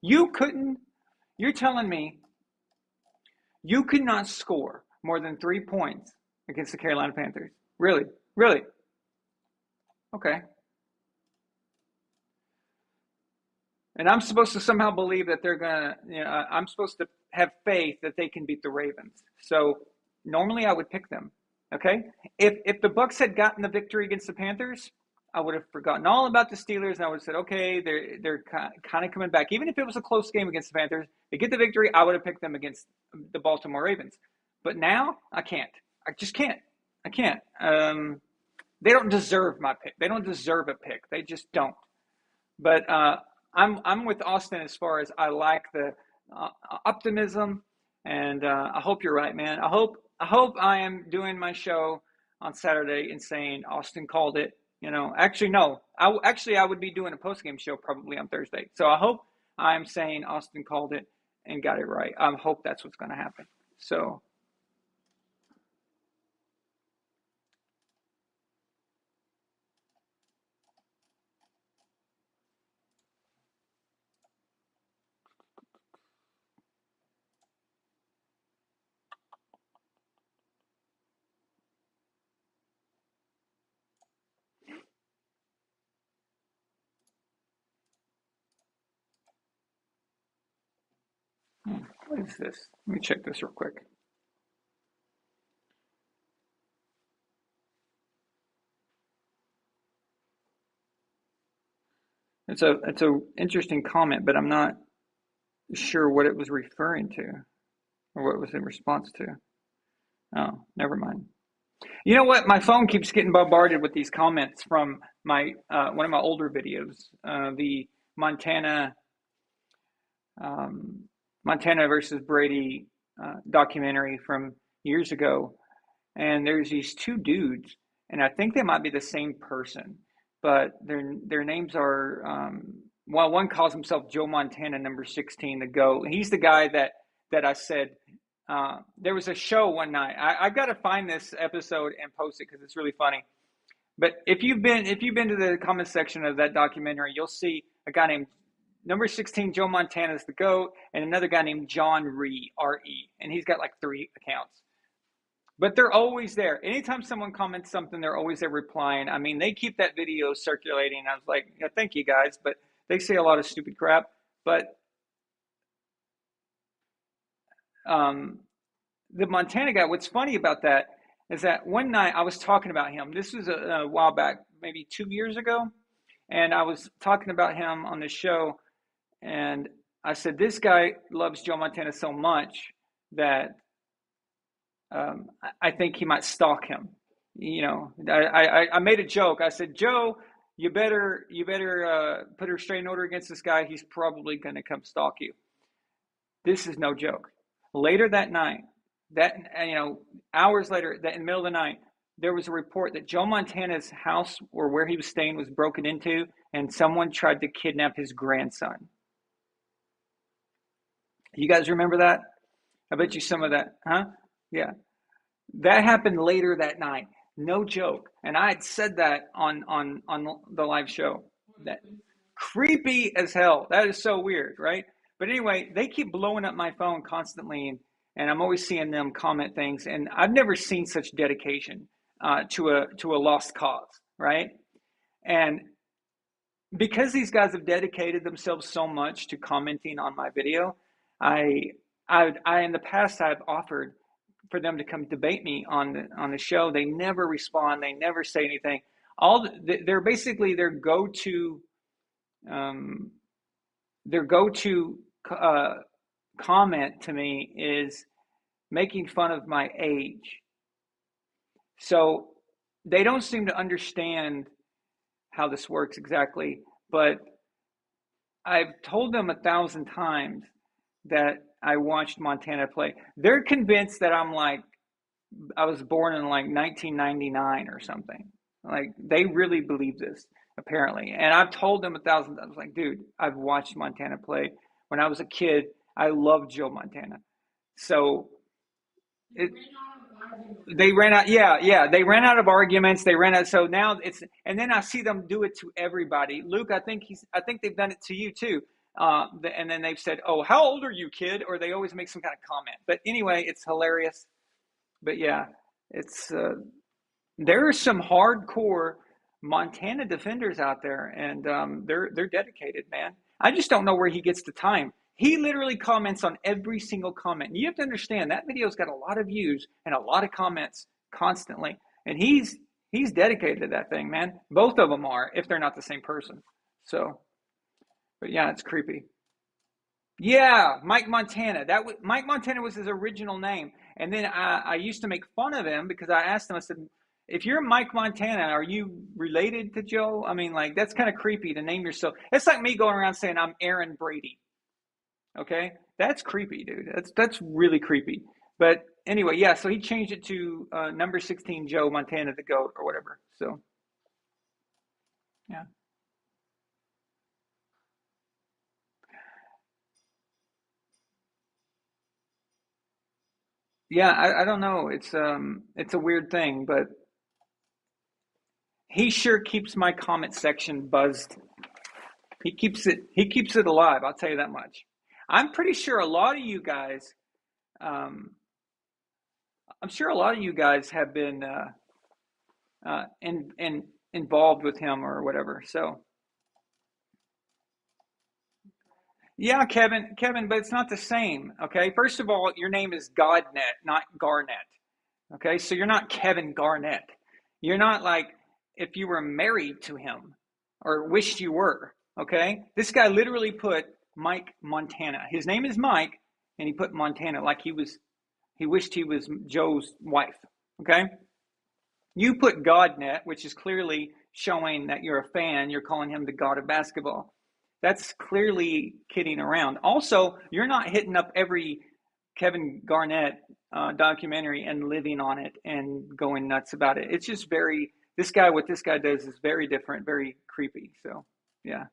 You're telling me you could not score more than 3 points against the Carolina Panthers? Really? Really? Okay. And I'm supposed to somehow believe that they're going to, I'm supposed to have faith that they can beat the Ravens. So normally I would pick them. Okay? If the Bucs had gotten the victory against the Panthers, I would have forgotten all about the Steelers, and I would have said, okay, they're kind of coming back. Even if it was a close game against the Panthers, they get the victory, I would have picked them against the Baltimore Ravens. But now, I can't. I just can't. I can't. They don't deserve my pick. They don't deserve a pick. They just don't. But I'm with Austin as far as I like the optimism, and I hope you're right, man. I hope I am doing my show on Saturday and saying Austin called it. Actually, no. I would be doing a post-game show probably on Thursday. So I hope I'm saying Austin called it and got it right. I hope that's what's going to happen. So what is this? Let me check this real quick. It's a interesting comment, but I'm not sure what it was referring to or what it was in response to. Oh, never mind. You know what? My phone keeps getting bombarded with these comments from my one of my older videos, the Montana versus Brady documentary from years ago. And there's these two dudes, and I think they might be the same person, but their names are one calls himself Joe Montana, number 16, the GOAT. He's the guy that I said there was a show one night. I've got to find this episode and post it because it's really funny. But if you've been to the comment section of that documentary, you'll see a guy named number 16 Joe Montana's the GOAT, and another guy named John Ree, R-E, and he's got like 3 accounts. But they're always there. Anytime someone comments something, they're always there replying. I mean, they keep that video circulating. I was like, yeah, thank you guys, but they say a lot of stupid crap. But the Montana guy, what's funny about that is that one night I was talking about him. This was a while back, maybe 2 years ago. And I was talking about him on the show. And I said, this guy loves Joe Montana so much that I think he might stalk him. You know, I made a joke. I said, Joe, you better put a restraining order against this guy. He's probably going to come stalk you. This is no joke. Later that night, hours later, that in the middle of the night, there was a report that Joe Montana's house or where he was staying was broken into, and someone tried to kidnap his grandson. You guys remember that? I bet you some of that, huh? Yeah. That happened later that night. No joke. And I had said that on the live show. That creepy as hell. That is so weird, right? But anyway, they keep blowing up my phone constantly, and I'm always seeing them comment things. And I've never seen such dedication to a lost cause, right? And because these guys have dedicated themselves so much to commenting on my video, I in the past I've offered for them to come debate me on the show. They never respond. They never say anything. They're basically their go-to comment to me is making fun of my age. So they don't seem to understand how this works exactly, but I've told them 1,000 times that I watched Montana play. They're convinced that I was born in like 1999 or something. Like they really believe this, apparently. And I've told them 1,000 times, I was like, dude, I've watched Montana play. When I was a kid, I loved Joe Montana. So they ran out. Yeah. They ran out of arguments. So now and then I see them do it to everybody. Luke, I think they've done it to you too. And then they've said, oh, how old are you, kid? Or they always make some kind of comment. But anyway, it's hilarious. But yeah, there are some hardcore Montana defenders out there, and they're dedicated, man. I just don't know where he gets the time. He literally comments on every single comment. And you have to understand that video's got a lot of views and a lot of comments constantly. And he's dedicated to that thing, man. Both of them are, if they're not the same person. So, but yeah, it's creepy. Yeah, Mike Montana. Mike Montana was his original name. And then I used to make fun of him because I asked him, I said, if you're Mike Montana, are you related to Joe? I mean, like, that's kind of creepy to name yourself. It's like me going around saying I'm Aaron Brady. Okay, that's creepy, dude. That's really creepy. But anyway, yeah. So he changed it to number 16 Joe Montana the GOAT or whatever. So yeah. Yeah, I don't know. It's a weird thing, but he sure keeps my comment section buzzed. He keeps it alive. I'll tell you that much. I'm pretty sure a lot of you guys, I'm sure a lot of you guys have been involved with him or whatever. So yeah, Kevin, but it's not the same. Okay, first of all, your name is Godnet, not Garnett. Okay, so you're not Kevin Garnett. You're not like if you were married to him or wished you were. Okay, this guy literally put Mike Montana. His name is Mike, and he put Montana like he wished he was Joe's wife. Okay, you put Godnet, which is clearly showing that you're a fan. You're calling him the god of basketball. That's clearly kidding around. Also, you're not hitting up every Kevin Garnett documentary and living on it and going nuts about it. It's just what this guy does is very different, very creepy. So, yeah.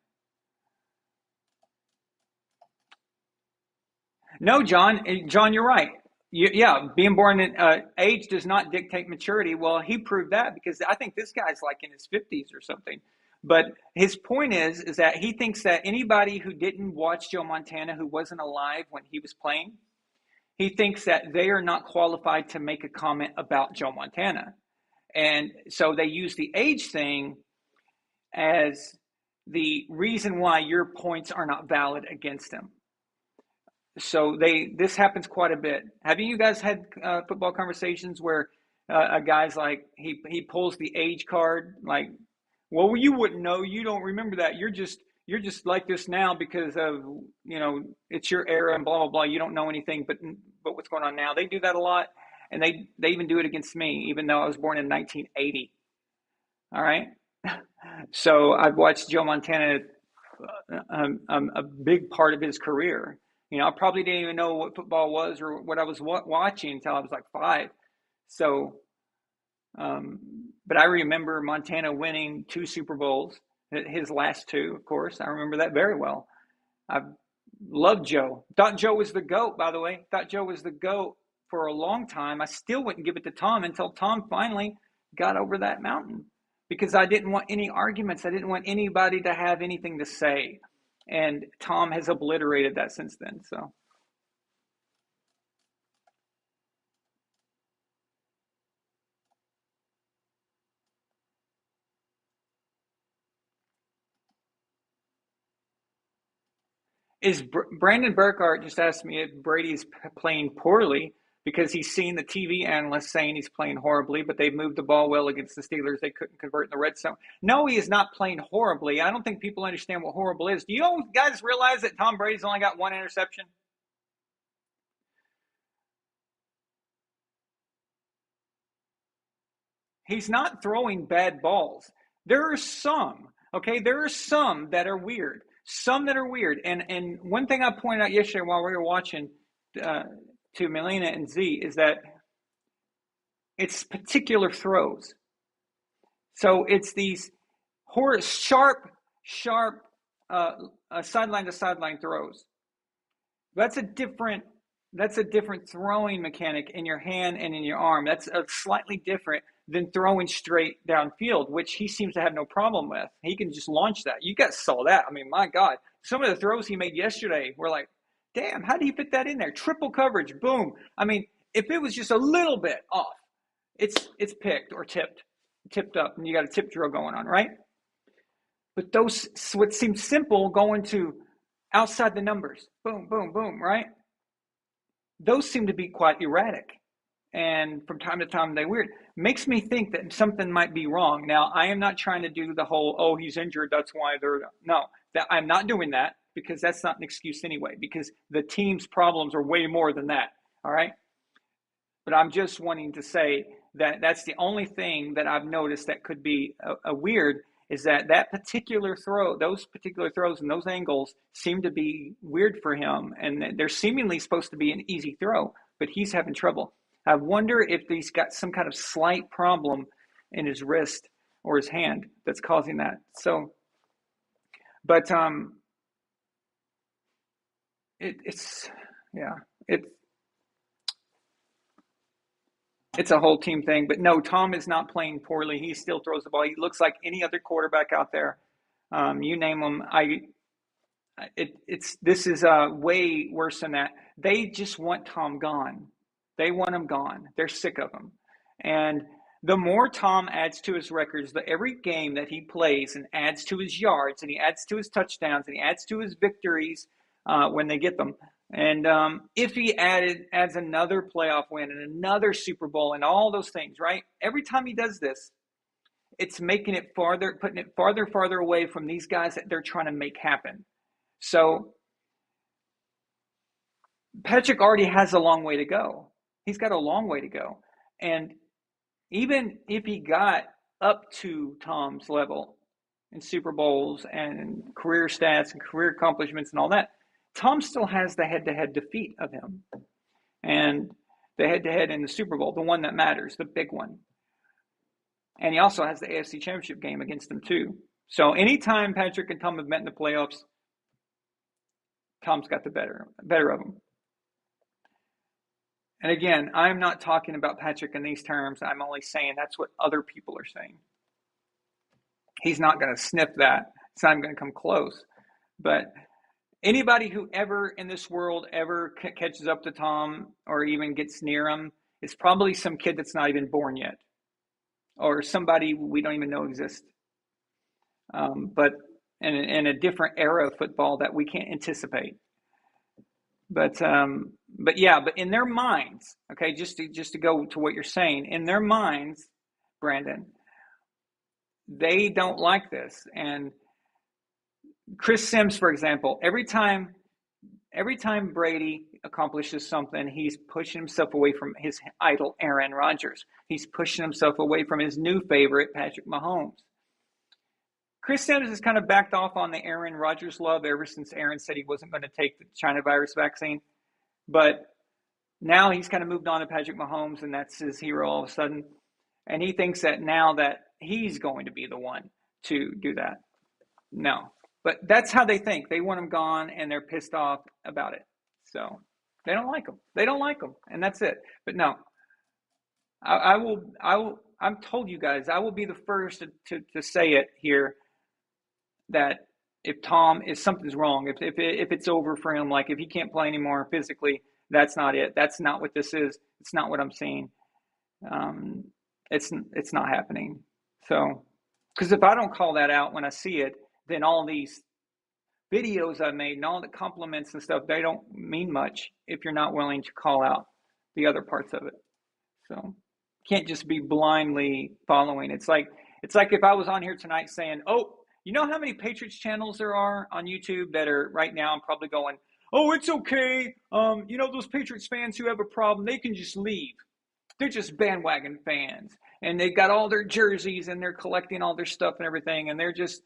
No, John, you're right. Yeah, being born in age does not dictate maturity. Well, he proved that because I think this guy's like in his 50s or something. But his point is that he thinks that anybody who didn't watch Joe Montana, who wasn't alive when he was playing, he thinks that they are not qualified to make a comment about Joe Montana. And so they use the age thing as the reason why your points are not valid against him. So this happens quite a bit. Have you guys had football conversations where a guy's like he pulls the age card, like, well, you wouldn't know, you don't remember that, you're just like this now because of it's your era and blah blah blah, you don't know anything but what's going on now. They do that a lot, and they even do it against me, even though I was born in 1980. All right, so I've watched Joe Montana a big part of his career. I probably didn't even know what football was or what I was watching until I was like 5. So, but I remember Montana winning 2 Super Bowls, his last 2, of course. I remember that very well. I loved Joe. Thought Joe was the GOAT, by the way. Thought Joe was the GOAT for a long time. I still wouldn't give it to Tom until Tom finally got over that mountain, because I didn't want any arguments. I didn't want anybody to have anything to say. And Tom has obliterated that since then. So, Brandon Burkhart just asked me if Brady's playing poorly because he's seen the TV analysts saying he's playing horribly, but they've moved the ball well against the Steelers. They couldn't convert in the red zone. No, he is not playing horribly. I don't think people understand what horrible is. Do you guys realize that Tom Brady's only got 1 interception? He's not throwing bad balls. There are some, okay? There are some that are weird. Some that are weird. And one thing I pointed out yesterday while we were watching to Melina and Z is that it's particular throws. So it's these sharp sideline to sideline throws. That's a different throwing mechanic in your hand and in your arm. That's slightly different than throwing straight downfield, which he seems to have no problem with. He can just launch that. You guys saw that. I mean, my God, some of the throws he made yesterday were like, damn, how do you fit that in there? Triple coverage, boom. I mean, if it was just a little bit off, it's picked or tipped up, and you got a tip drill going on, right? But those, what seems simple, going to outside the numbers, boom, boom, boom, right? Those seem to be quite erratic. And from time to time, they're weird. Makes me think that something might be wrong. Now, I am not trying to do the whole, oh, he's injured, that's why they're, no. I'm not doing that, because that's not an excuse anyway, because the team's problems are way more than that, all right? But I'm just wanting to say that that's the only thing that I've noticed that could be a weird, is that particular throw, those particular throws and those angles seem to be weird for him, and they're seemingly supposed to be an easy throw, but he's having trouble. I wonder if he's got some kind of slight problem in his wrist or his hand that's causing that. So, but it's a whole team thing. But no, Tom is not playing poorly. He still throws the ball. He looks like any other quarterback out there. You name him. This is way worse than that. They just want Tom gone. They want him gone. They're sick of him. And the more Tom adds to his records, every game that he plays and adds to his yards, and he adds to his touchdowns, and he adds to his victories when they get them. And if he adds another playoff win and another Super Bowl and all those things, right? Every time he does this, it's making it farther, putting it farther away from these guys that they're trying to make happen. So Patrick already has a long way to go. He's got a long way to go. And even if he got up to Tom's level in Super Bowls and career stats and career accomplishments and all that, Tom still has the head-to-head defeat of him. And the head-to-head in the Super Bowl, the one that matters, the big one. And he also has the AFC Championship game against him too. So anytime Patrick and Tom have met in the playoffs, Tom's got the better of him. And again, I'm not talking about Patrick in these terms. I'm only saying that's what other people are saying. He's not going to sniff that. It's not even going to come close. But anybody who ever in this world ever catches up to Tom or even gets near him is probably some kid that's not even born yet, or somebody we don't even know exists. But in a different era of football that we can't anticipate. But in their minds, okay, just to go to what you're saying, in their minds, Brandon, they don't like this. And Chris Sims, for example, every time Brady accomplishes something, he's pushing himself away from his idol Aaron Rodgers. He's pushing himself away from his new favorite Patrick Mahomes. Chris Sims has kind of backed off on the Aaron Rodgers love ever since Aaron said he wasn't going to take the China virus vaccine. But now he's kind of moved on to Patrick Mahomes, and that's his hero all of a sudden. And he thinks that now that he's going to be the one to do that. No. But that's how they think. They want him gone, and they're pissed off about it. So they don't like him. They don't like him, and that's it. But no, I'm told you guys, I will be the first to say it here, that if something's wrong, if it's over for him, like if he can't play anymore physically, that's not it. That's not what this is. It's not what I'm seeing. It's not happening. So, because if I don't call that out when I see it, then all these videos I made and all the compliments and stuff, they don't mean much if you're not willing to call out the other parts of it. So, can't just be blindly following. It's like if I was on here tonight saying, "Oh, you know how many Patriots channels there are on YouTube that are right now? I'm probably going, oh, it's okay. Those Patriots fans who have a problem, they can just leave. They're just bandwagon fans, and they've got all their jerseys and they're collecting all their stuff and everything, and they're just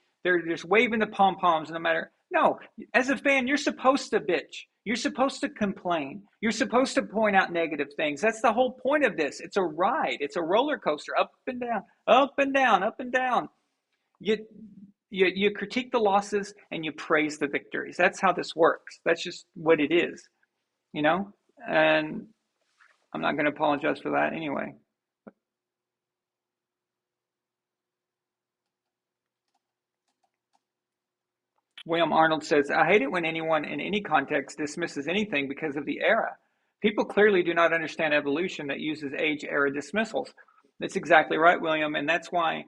waving the pom poms no matter." No, as a fan, you're supposed to bitch. You're supposed to complain. You're supposed to point out negative things. That's the whole point of this. It's a ride. It's a roller coaster, up and down, up and down, up and down. You critique the losses and you praise the victories. That's how this works. That's just what it is, and I'm not going to apologize for that anyway. William Arnold says, I hate it when anyone in any context dismisses anything because of the era. People clearly do not understand evolution that uses age era dismissals. That's exactly right, William. And that's why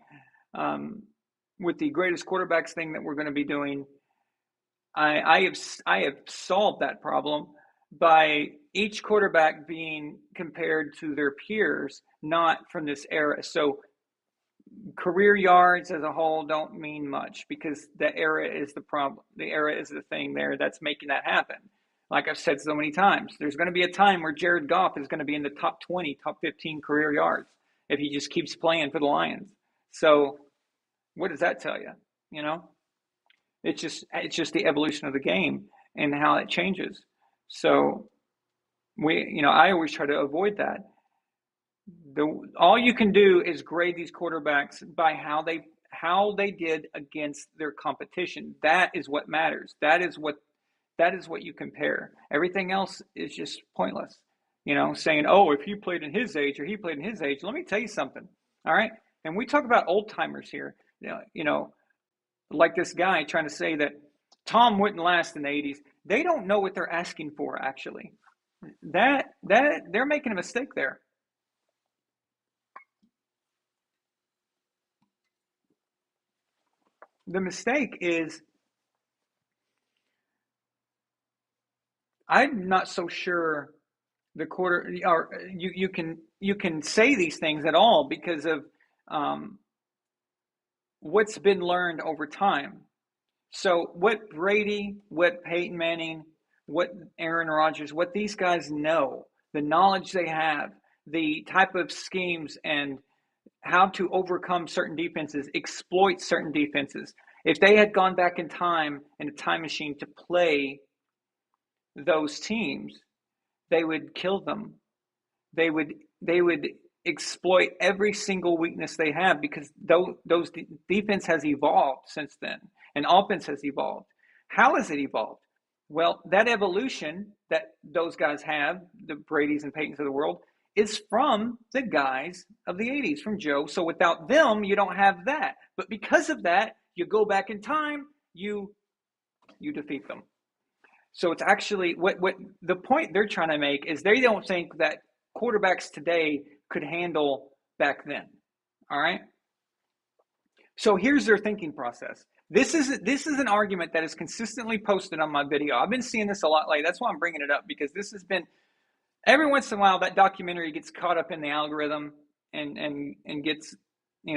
with the greatest quarterbacks thing that we're going to be doing, I have solved that problem by each quarterback being compared to their peers, not from this era. So career yards as a whole don't mean much because the era is the problem. The era is the thing there that's making that happen. Like I've said so many times, there's going to be a time where Jared Goff is going to be in the top 20, top 15 career yards if he just keeps playing for the Lions. So what does that tell you? It's just the evolution of the game and how it changes. So I always try to avoid that. All you can do is grade these quarterbacks by how they did against their competition. That is what matters. That is what you compare. Everything else is just pointless. Saying, oh, if he played in his age or he played in his age. Let me tell you something. All right, and we talk about old timers here. Like this guy trying to say that Tom wouldn't last in the 80s. They don't know what they're asking for. Actually, that they're making a mistake there. The mistake is, I'm not so sure the quarter, or you can say these things at all because of what's been learned over time. So what Brady, what Peyton Manning, what Aaron Rodgers, what these guys know, the knowledge they have, the type of schemes and how to overcome certain defenses, exploit certain defenses. If they had gone back in time in a time machine to play those teams, they would kill them. They would exploit every single weakness they have because those defense has evolved since then, and offense has evolved. How has it evolved? Well, that evolution that those guys have, the Bradys and Peytons of the world, is from the guys of the 80s, from Joe. So without them, you don't have that. But because of that, you go back in time, you defeat them. So it's actually what the point they're trying to make is they don't think that quarterbacks today could handle back then. All right? So here's their thinking process. This is an argument that is consistently posted on my video. I've been seeing this a lot lately. That's why I'm bringing it up, because this has been, every once in a while, that documentary gets caught up in the algorithm and gets,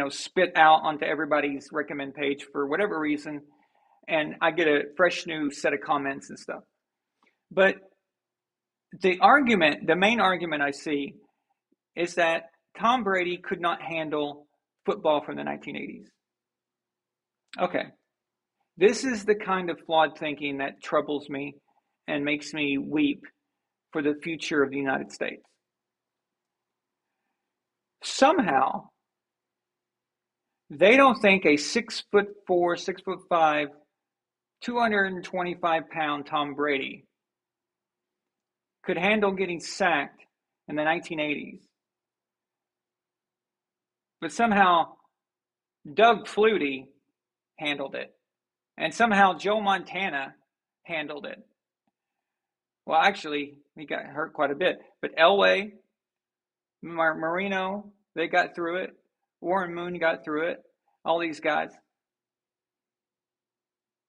spit out onto everybody's recommend page for whatever reason. And I get a fresh new set of comments and stuff. But the main argument I see is that Tom Brady could not handle football from the 1980s. Okay. This is the kind of flawed thinking that troubles me and makes me weep for the future of the United States. Somehow, they don't think a 6'4", 6'5", 225-pound Tom Brady could handle getting sacked in the 1980s. But somehow, Doug Flutie handled it. And somehow Joe Montana handled it. Well, actually, he got hurt quite a bit. But Elway, Marino, they got through it. Warren Moon got through it. All these guys.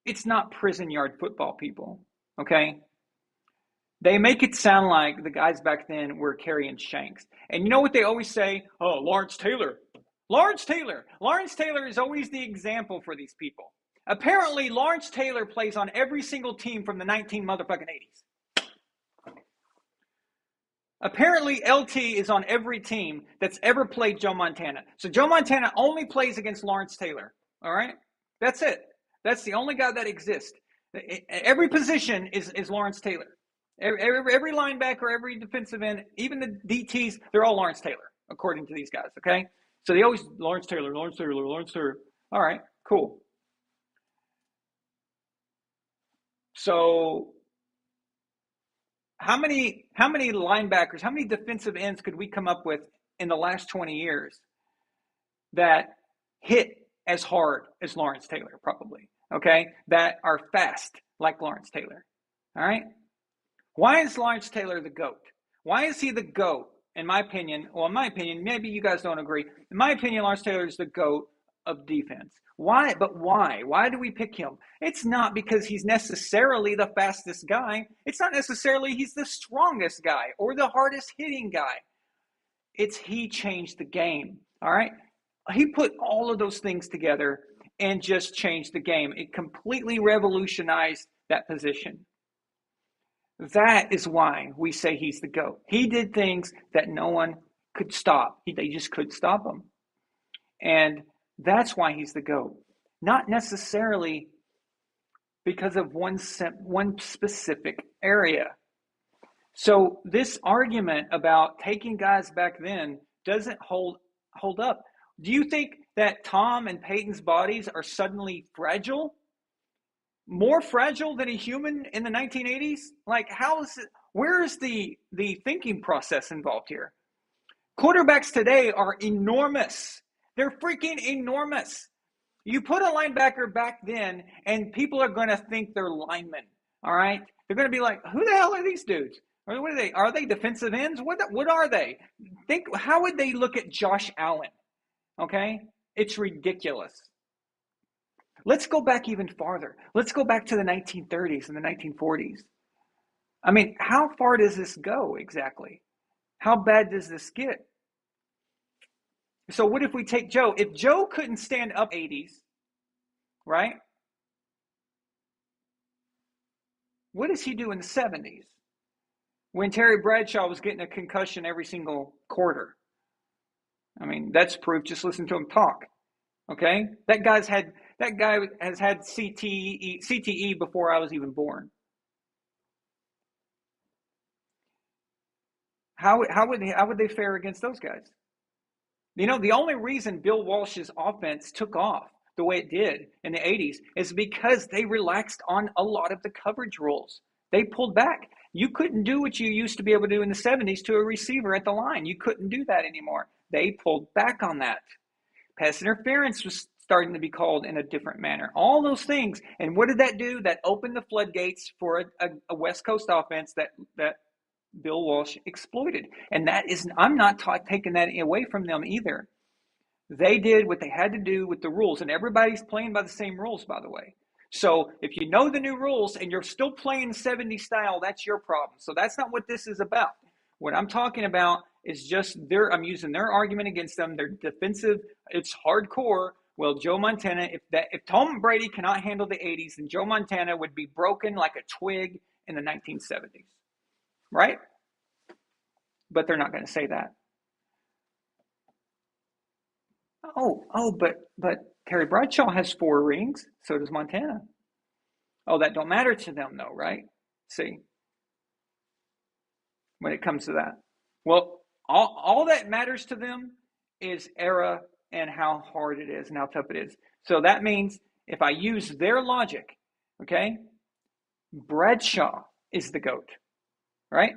It's not prison yard football, people. Okay? They make it sound like the guys back then were carrying shanks. And you know what they always say? Oh, Lawrence Taylor. Lawrence Taylor. Lawrence Taylor is always the example for these people. Apparently, Lawrence Taylor plays on every single team from the 1980s. Apparently, LT is on every team that's ever played Joe Montana. So Joe Montana only plays against Lawrence Taylor. All right? That's it. That's the only guy that exists. Every position is Lawrence Taylor. Every linebacker, every defensive end, even the DTs, they're all Lawrence Taylor, according to these guys, okay? So they always, Lawrence Taylor. All right, cool. So how many linebackers, how many defensive ends could we come up with in the last 20 years that hit as hard as Lawrence Taylor, probably, okay? That are fast like Lawrence Taylor, all right? Why is Lawrence Taylor the GOAT? Why is he the GOAT? In my opinion, maybe you guys don't agree. In my opinion, Lawrence Taylor is the GOAT of defense. Why? But why? Why do we pick him? It's not because he's necessarily the fastest guy. It's not necessarily he's the strongest guy or the hardest hitting guy. It's he changed the game, all right? He put all of those things together and just changed the game. It completely revolutionized that position. That is why we say he's the GOAT. He did things that no one could stop. They just couldn't stop him. And that's why he's the GOAT. Not necessarily because of one specific area. So this argument about taking guys back then doesn't hold up. Do you think that Tom and Peyton's bodies are suddenly fragile? More fragile than a human in the 1980s? Like, how is it? Where is the thinking process involved here? Quarterbacks today are enormous. They're freaking enormous. You put a linebacker back then, and people are going to think they're linemen. All right? They're going to be like, who the hell are these dudes? Or what are they? Are they defensive ends? What are they? How would they look at Josh Allen? Okay? It's ridiculous. Let's go back even farther. Let's go back to the 1930s and the 1940s. I mean, how far does this go exactly? How bad does this get? So what if we take Joe? If Joe couldn't stand up 80s, right? What does he do in the 70s? When Terry Bradshaw was getting a concussion every single quarter. I mean, that's proof. Just listen to him talk. Okay? That guy has had CTE before I was even born. How would they fare against those guys? You know, the only reason Bill Walsh's offense took off the way it did in the 80s is because they relaxed on a lot of the coverage rules. They pulled back. You couldn't do what you used to be able to do in the 70s to a receiver at the line. You couldn't do that anymore. They pulled back on that. Pass interference was starting to be called in a different manner. All those things. And what did that do? That opened the floodgates for a West Coast offense that Bill Walsh exploited. And that is, I'm not taking that away from them either. They did what they had to do with the rules, and everybody's playing by the same rules, by the way. So if you know the new rules and you're still playing 70 style, that's your problem. So that's not what this is about. What I'm talking about is just I'm using their argument against them. They're defensive. It's hardcore. Well, Joe Montana, if Tom Brady cannot handle the 80s, then Joe Montana would be broken like a twig in the 1970s, right? But they're not going to say that. But Terry Bradshaw has 4 rings. So does Montana. Oh, that don't matter to them though, right? See, when it comes to that. Well, all that matters to them is era and how hard it is and how tough it is. So that means if I use their logic, okay, Bradshaw is the GOAT, right?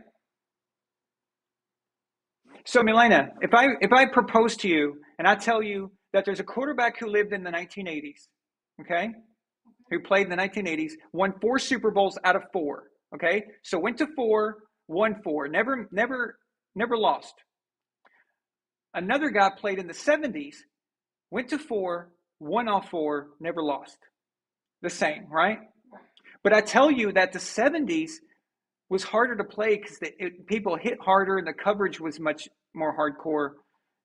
So Milena, if I propose to you and I tell you that there's a quarterback who lived in the 1980s, okay, who played in the 1980s, won 4 Super Bowls out of 4, okay, so went to 4, won 4, never lost. Another guy played in the 70s, went to 4, won all 4, never lost. The same, right? But I tell you that the 70s was harder to play because people hit harder and the coverage was much more hardcore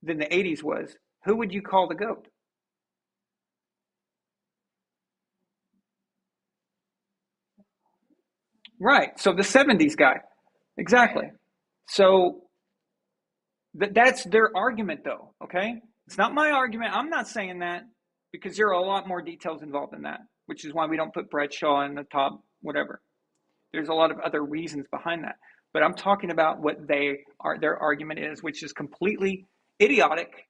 than the 80s was. Who would you call the GOAT? Right. So the 70s guy. Exactly. So that's their argument though, okay? It's not my argument. I'm not saying that because there are a lot more details involved in that, which is why we don't put Bradshaw in the top whatever. There's a lot of other reasons behind that. But I'm talking about what their argument is, which is completely idiotic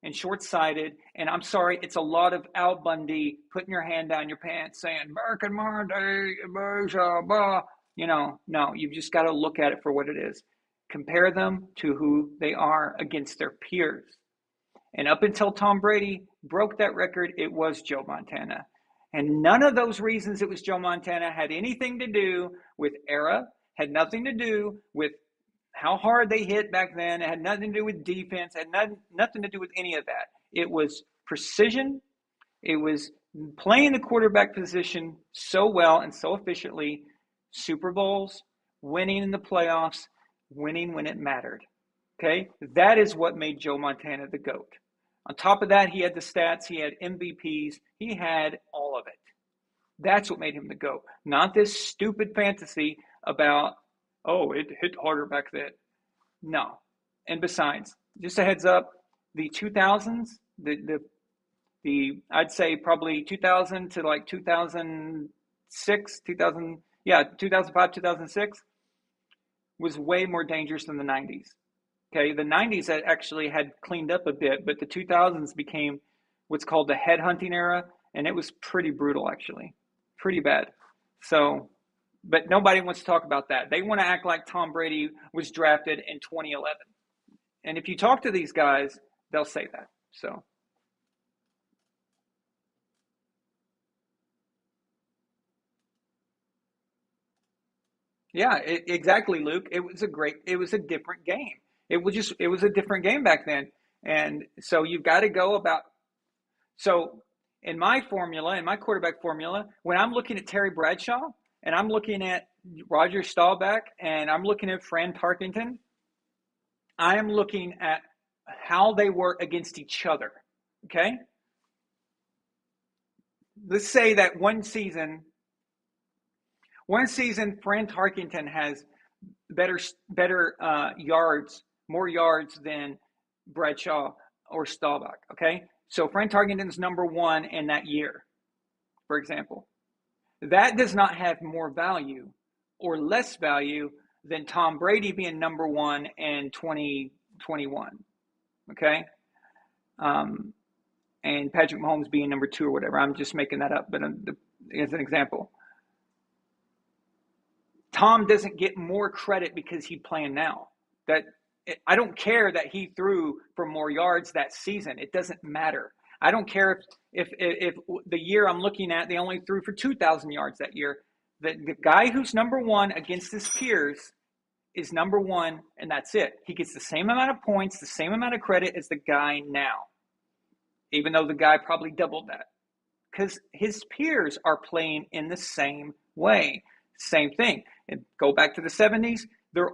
and short-sighted. And I'm sorry, it's a lot of Al Bundy putting your hand down your pants saying, back in my day, blah, blah. No, you've just got to look at it for what it is. Compare them to who they are against their peers. And up until Tom Brady broke that record, it was Joe Montana. And none of those reasons it was Joe Montana had anything to do with era, had nothing to do with how hard they hit back then. It had nothing to do with defense. It had nothing to do with any of that. It was precision. It was playing the quarterback position so well and so efficiently. Super Bowls, winning in the playoffs, winning when it mattered. Okay? That is what made Joe Montana the GOAT. On top of that, he had the stats. He had MVPs. He had all of it. That's what made him the GOAT. Not this stupid fantasy about, oh, it hit harder back then. No. And besides, just a heads up, the 2000s, the I'd say probably 2000 to like 2006, 2005, 2006 was way more dangerous than the 90s. Okay, the 90s actually had cleaned up a bit, but the 2000s became what's called the headhunting era, and it was pretty brutal, actually. Pretty bad. So, but nobody wants to talk about that. They want to act like Tom Brady was drafted in 2011. And if you talk to these guys, they'll say that. So, yeah, exactly, Luke. It was a different game. It was a different game back then. And so you've got to go about, so in my quarterback formula, when I'm looking at Terry Bradshaw and I'm looking at Roger Staubach and I'm looking at Fran Tarkenton, I am looking at how they work against each other. Okay? Let's say that one season, Fran Tarkenton has better yards, more yards than Bradshaw or Staubach. Okay, so Fran Tarkenton's number 1 in that year, for example. That does not have more value or less value than Tom Brady being number 1 in 2021. Okay, and Patrick Mahomes being number 2 or whatever. I'm just making that up, but as an example. Tom doesn't get more credit because he's playing now. I don't care that he threw for more yards that season. It doesn't matter. I don't care if the year I'm looking at, they only threw for 2,000 yards that year. The guy who's number one against his peers is number one, and that's it. He gets the same amount of points, the same amount of credit as the guy now, even though the guy probably doubled that. Because his peers are playing in the same way. Same thing. And go back to the 70s.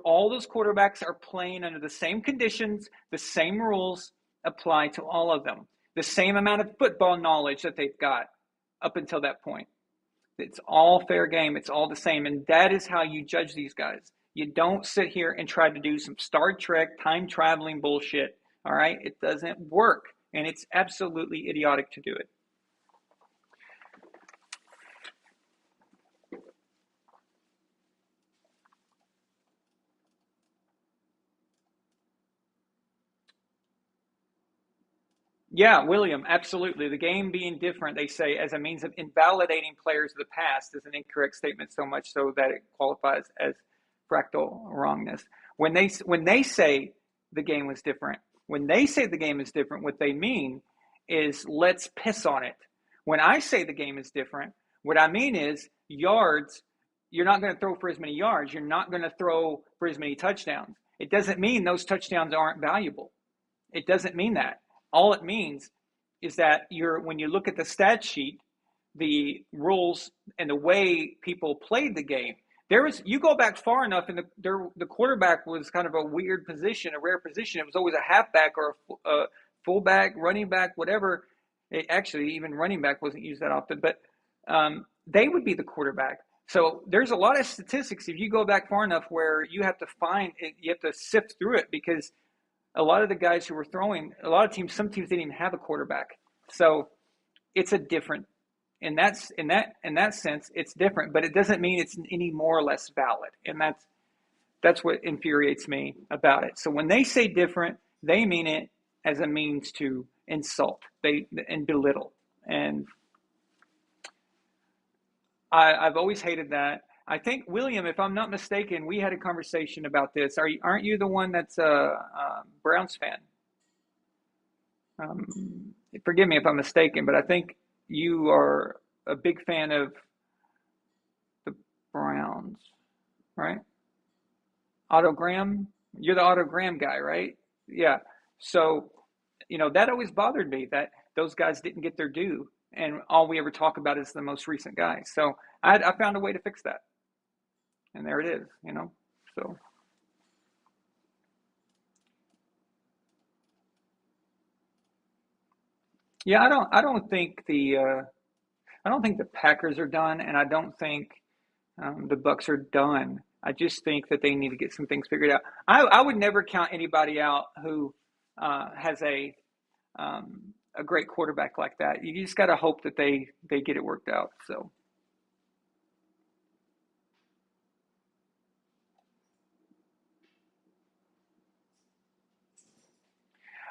All those quarterbacks are playing under the same conditions, the same rules apply to all of them. The same amount of football knowledge that they've got up until that point. It's all fair game. It's all the same. And that is how you judge these guys. You don't sit here and try to do some Star Trek time traveling bullshit. All right? It doesn't work. And it's absolutely idiotic to do it. Yeah, William, absolutely. The game being different, they say, as a means of invalidating players of the past is an incorrect statement, so much so that it qualifies as fractal wrongness. When they say the game was different, when they say the game is different, what they mean is let's piss on it. When I say the game is different, what I mean is yards, you're not going to throw for as many yards. You're not going to throw for as many touchdowns. It doesn't mean those touchdowns aren't valuable. It doesn't mean that. All it means is that when you look at the stat sheet, the rules and the way people played the game, you go back far enough, and the quarterback was kind of a weird position, a rare position. It was always a halfback or a fullback, running back, whatever. Actually, even running back wasn't used that often, but they would be the quarterback. So there's a lot of statistics if you go back far enough where you have to sift through it, because a lot of the guys who were throwing, some teams didn't even have a quarterback. So it's in that sense, it's different, but it doesn't mean it's any more or less valid. And that's what infuriates me about it. So when they say different, they mean it as a means to insult and belittle. And I've always hated that. I think, William, if I'm not mistaken, we had a conversation about this. Aren't you the one that's a Browns fan? Forgive me if I'm mistaken, but I think you are a big fan of the Browns, right? Autogram? You're the Autogram guy, right? Yeah. So, that always bothered me that those guys didn't get their due, and all we ever talk about is the most recent guy. So I found a way to fix that. And there it is, so. Yeah, I don't think the Packers are done, and I don't think the Bucs are done. I just think that they need to get some things figured out. I would never count anybody out who has a great quarterback like that. You just got to hope that they get it worked out. So.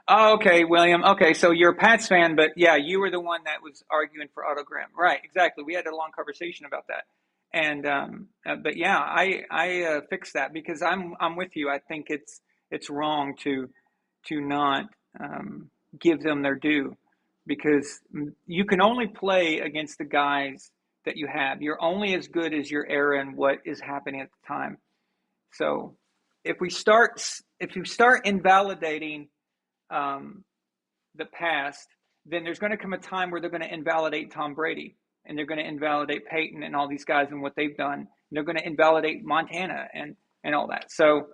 Oh, okay, William. Okay, so you're a Pats fan, but yeah, you were the one that was arguing for Autogram. Right, exactly. We had a long conversation about that. And but yeah, I fixed that because I'm with you. I think it's wrong to not give them their due, because you can only play against the guys that you have. You're only as good as your era and what is happening at the time. So if you start invalidating the past, then there's going to come a time where they're going to invalidate Tom Brady, and they're going to invalidate Peyton and all these guys and what they've done. And they're going to invalidate Montana and all that. So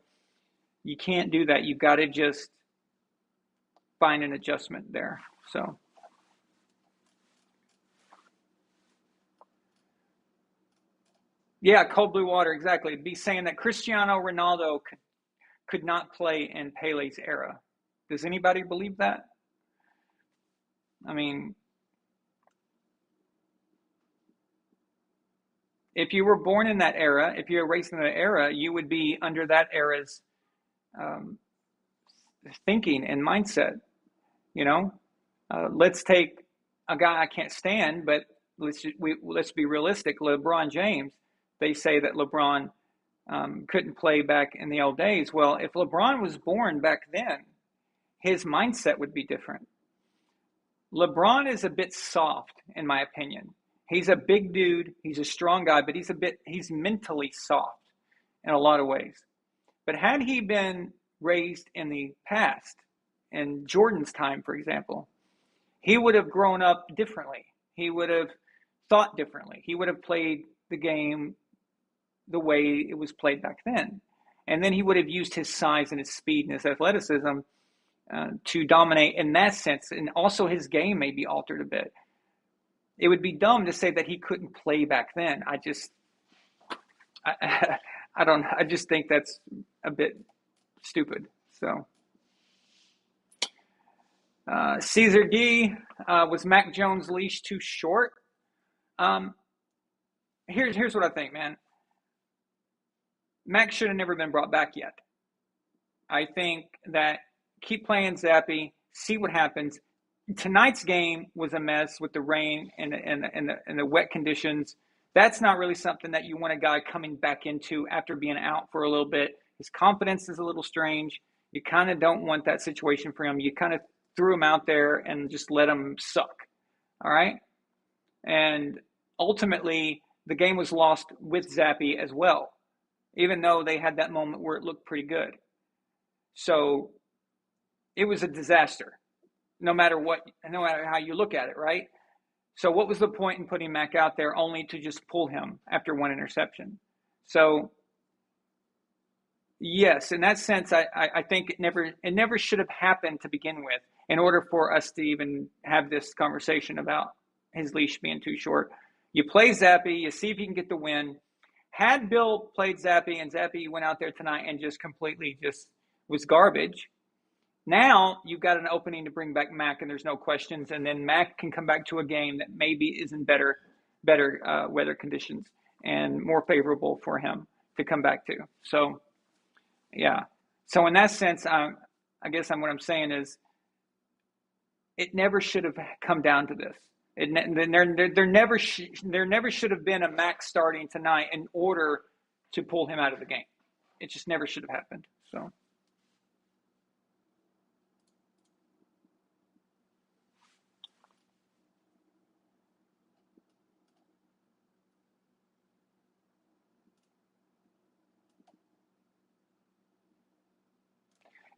you can't do that. You've got to just find an adjustment there. So. Yeah, cold blue water, exactly. It'd be saying that Cristiano Ronaldo could not play in Pele's era. Does anybody believe that? I mean, if you were born in that era, if you were raised in that era, you would be under that era's thinking and mindset. Let's take a guy I can't stand, but let's be realistic. LeBron James. They say that LeBron couldn't play back in the old days. Well, if LeBron was born back then, his mindset would be different. LeBron is a bit soft, in my opinion. He's a big dude. He's a strong guy, but he's mentally soft in a lot of ways. But had he been raised in the past, in Jordan's time, for example, he would have grown up differently. He would have thought differently. He would have played the game the way it was played back then. And then he would have used his size and his speed and his athleticism to dominate in that sense. And also his game may be altered a bit. It would be dumb to say that he couldn't play back then. I just think that's a bit stupid. So, Caesar D, was Mac Jones' leash too short? Here's what I think, man. Mac should have never been brought back yet. I think that keep playing Zappy, see what happens. Tonight's game was a mess with the rain and the wet conditions. That's not really something that you want a guy coming back into after being out for a little bit. His confidence is a little strange. You kind of don't want that situation for him. You kind of threw him out there and just let him suck. All right? And ultimately, the game was lost with Zappy as well, even though they had that moment where it looked pretty good. So it was a disaster, no matter how you look at it, right? So what was the point in putting Mac out there only to just pull him after one interception? So yes, in that sense, I think it never should have happened to begin with in order for us to even have this conversation about his leash being too short. You play Zappy, you see if you can get the win. Had Bill played Zappy and Zappy went out there tonight and just completely just was garbage, now you've got an opening to bring back Mac, and there's no questions. And then Mac can come back to a game that maybe is in better weather conditions and more favorable for him to come back to. So, yeah. So in that sense, I guess what I'm saying is it never should have come down to this. There never should have been a Mac starting tonight in order to pull him out of the game. It just never should have happened. So.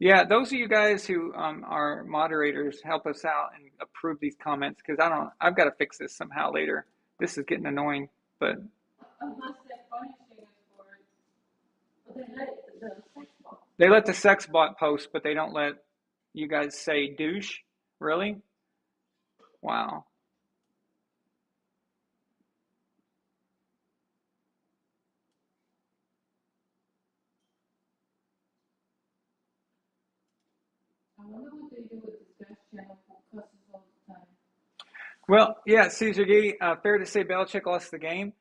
Yeah, those of you guys who are moderators, help us out and approve these comments because I've got to fix this somehow later. This is getting annoying, but Unless they're punishing us for it. But they let the sex ball. they let the sex bot post, but they don't let you guys say douche. Really? Wow. I wonder what they do with this guy's channel who cusses all the time. Well, yeah, Caesar D, fair to say Belichick lost the game.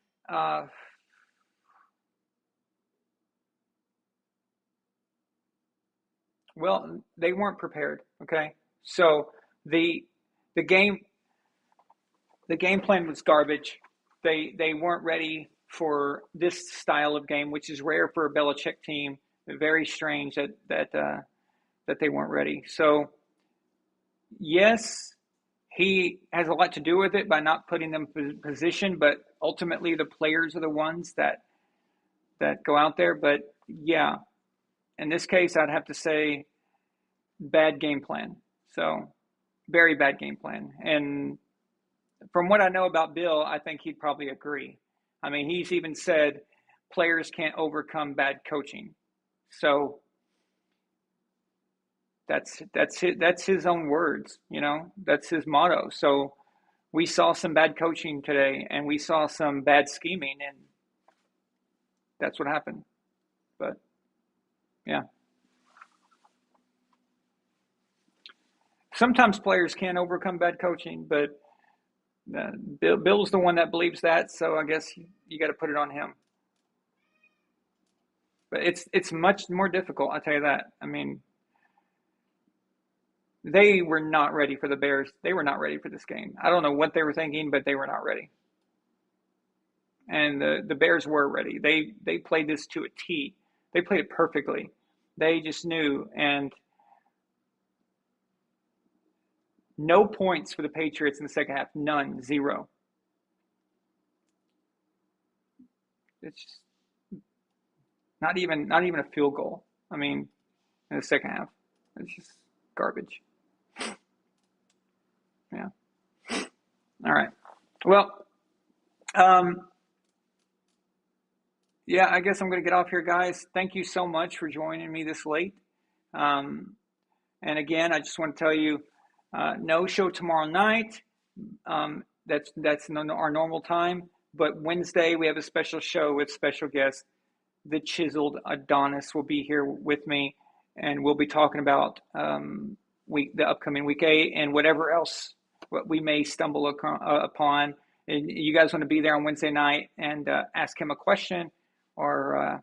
Well, they weren't prepared. Okay, so the game plan was garbage. They weren't ready for this style of game, which is rare for a Belichick team. Very strange that they weren't ready. So yes, he has a lot to do with it by not putting them in position, but ultimately the players are the ones that go out there. But yeah, in this case, I'd have to say bad game plan. So very bad game plan. And from what I know about Bill, I think he'd probably agree. I mean, he's even said players can't overcome bad coaching. So that's his own words, that's his motto. So we saw some bad coaching today and we saw some bad scheming, and that's what happened. But yeah, sometimes players can overcome bad coaching, but Bill's the one that believes that. So I guess you got to put it on him. But it's much more difficult, I'll tell you that. I mean, they were not ready for the Bears. They were not ready for this game. I don't know what they were thinking, but they were not ready. And the Bears were ready. They played this to a T. They played it perfectly. They just knew. And no points for the Patriots in the second half. None. 0. It's just not even a field goal. I mean, in the second half. It's just garbage. Yeah. All right. Well, yeah, I guess I'm going to get off here, guys. Thank you so much for joining me this late. And again, I just want to tell you, no show tomorrow night. That's our normal time. But Wednesday, we have a special show with special guest. The chiseled Adonis will be here with me, and we'll be talking about the upcoming week 8 and whatever else what we may stumble upon. And you guys want to be there on Wednesday night and ask him a question or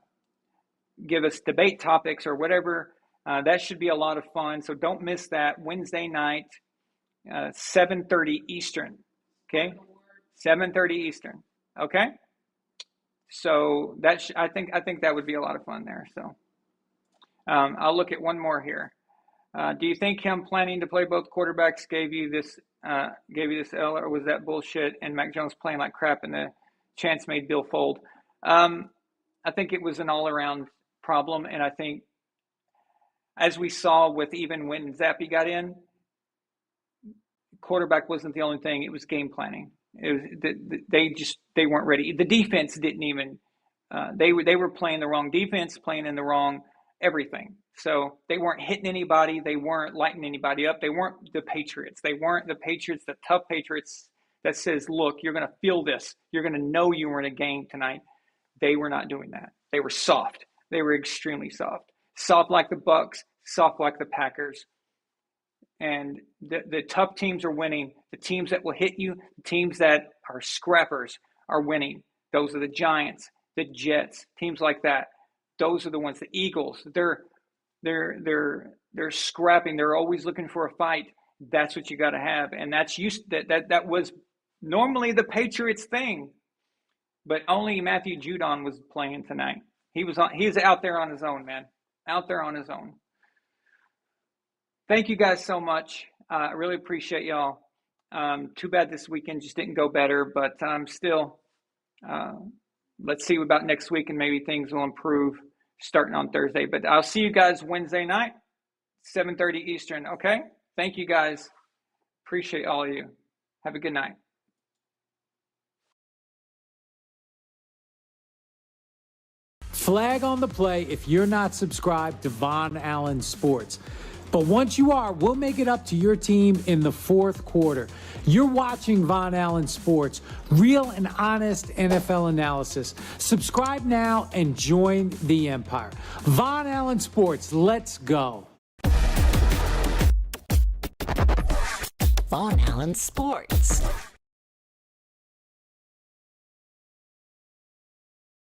give us debate topics or whatever. That should be a lot of fun. So don't miss that Wednesday night, 7:30 Eastern. Okay, 7:30 Eastern. Okay. So that I think that would be a lot of fun there. So I'll look at one more here. Do you think him planning to play both quarterbacks gave you this L, or was that bullshit? And Mac Jones playing like crap and the chance made Bill fold. I think it was an all-around problem, and I think, as we saw with even when Zappe got in, quarterback wasn't the only thing. It was game planning. It was they weren't ready. The defense didn't even. They were playing the wrong defense, playing in the wrong everything. So they weren't hitting anybody. They weren't lighting anybody up. They weren't the Patriots. They weren't the Patriots, the tough Patriots that says, look, you're going to feel this. You're going to know you were in a game tonight. They were not doing that. They were soft. They were extremely soft. Soft like the Bucs, soft like the Packers. And the tough teams are winning. The teams that will hit you, the teams that are scrappers are winning. Those are the Giants, the Jets, teams like that. Those are the ones. The Eagles, they're scrapping. They're always looking for a fight. That's what you got to have, and that was normally the Patriots thing, but only Matthew Judon was playing tonight. He's out there on his own, man. Out there on his own. Thank you guys so much. I really appreciate y'all. Too bad this weekend just didn't go better, but still, let's see about next week, and maybe things will improve starting on Thursday. But I'll see you guys Wednesday night, 7:30 Eastern, okay? Thank you guys. Appreciate all of you. Have a good night. Flag on the play if you're not subscribed to Von Allen Sports. But once you are, we'll make it up to your team in the fourth quarter. You're watching Von Allen Sports, real and honest NFL analysis. Subscribe now and join the empire. Von Allen Sports, let's go. Von Allen Sports.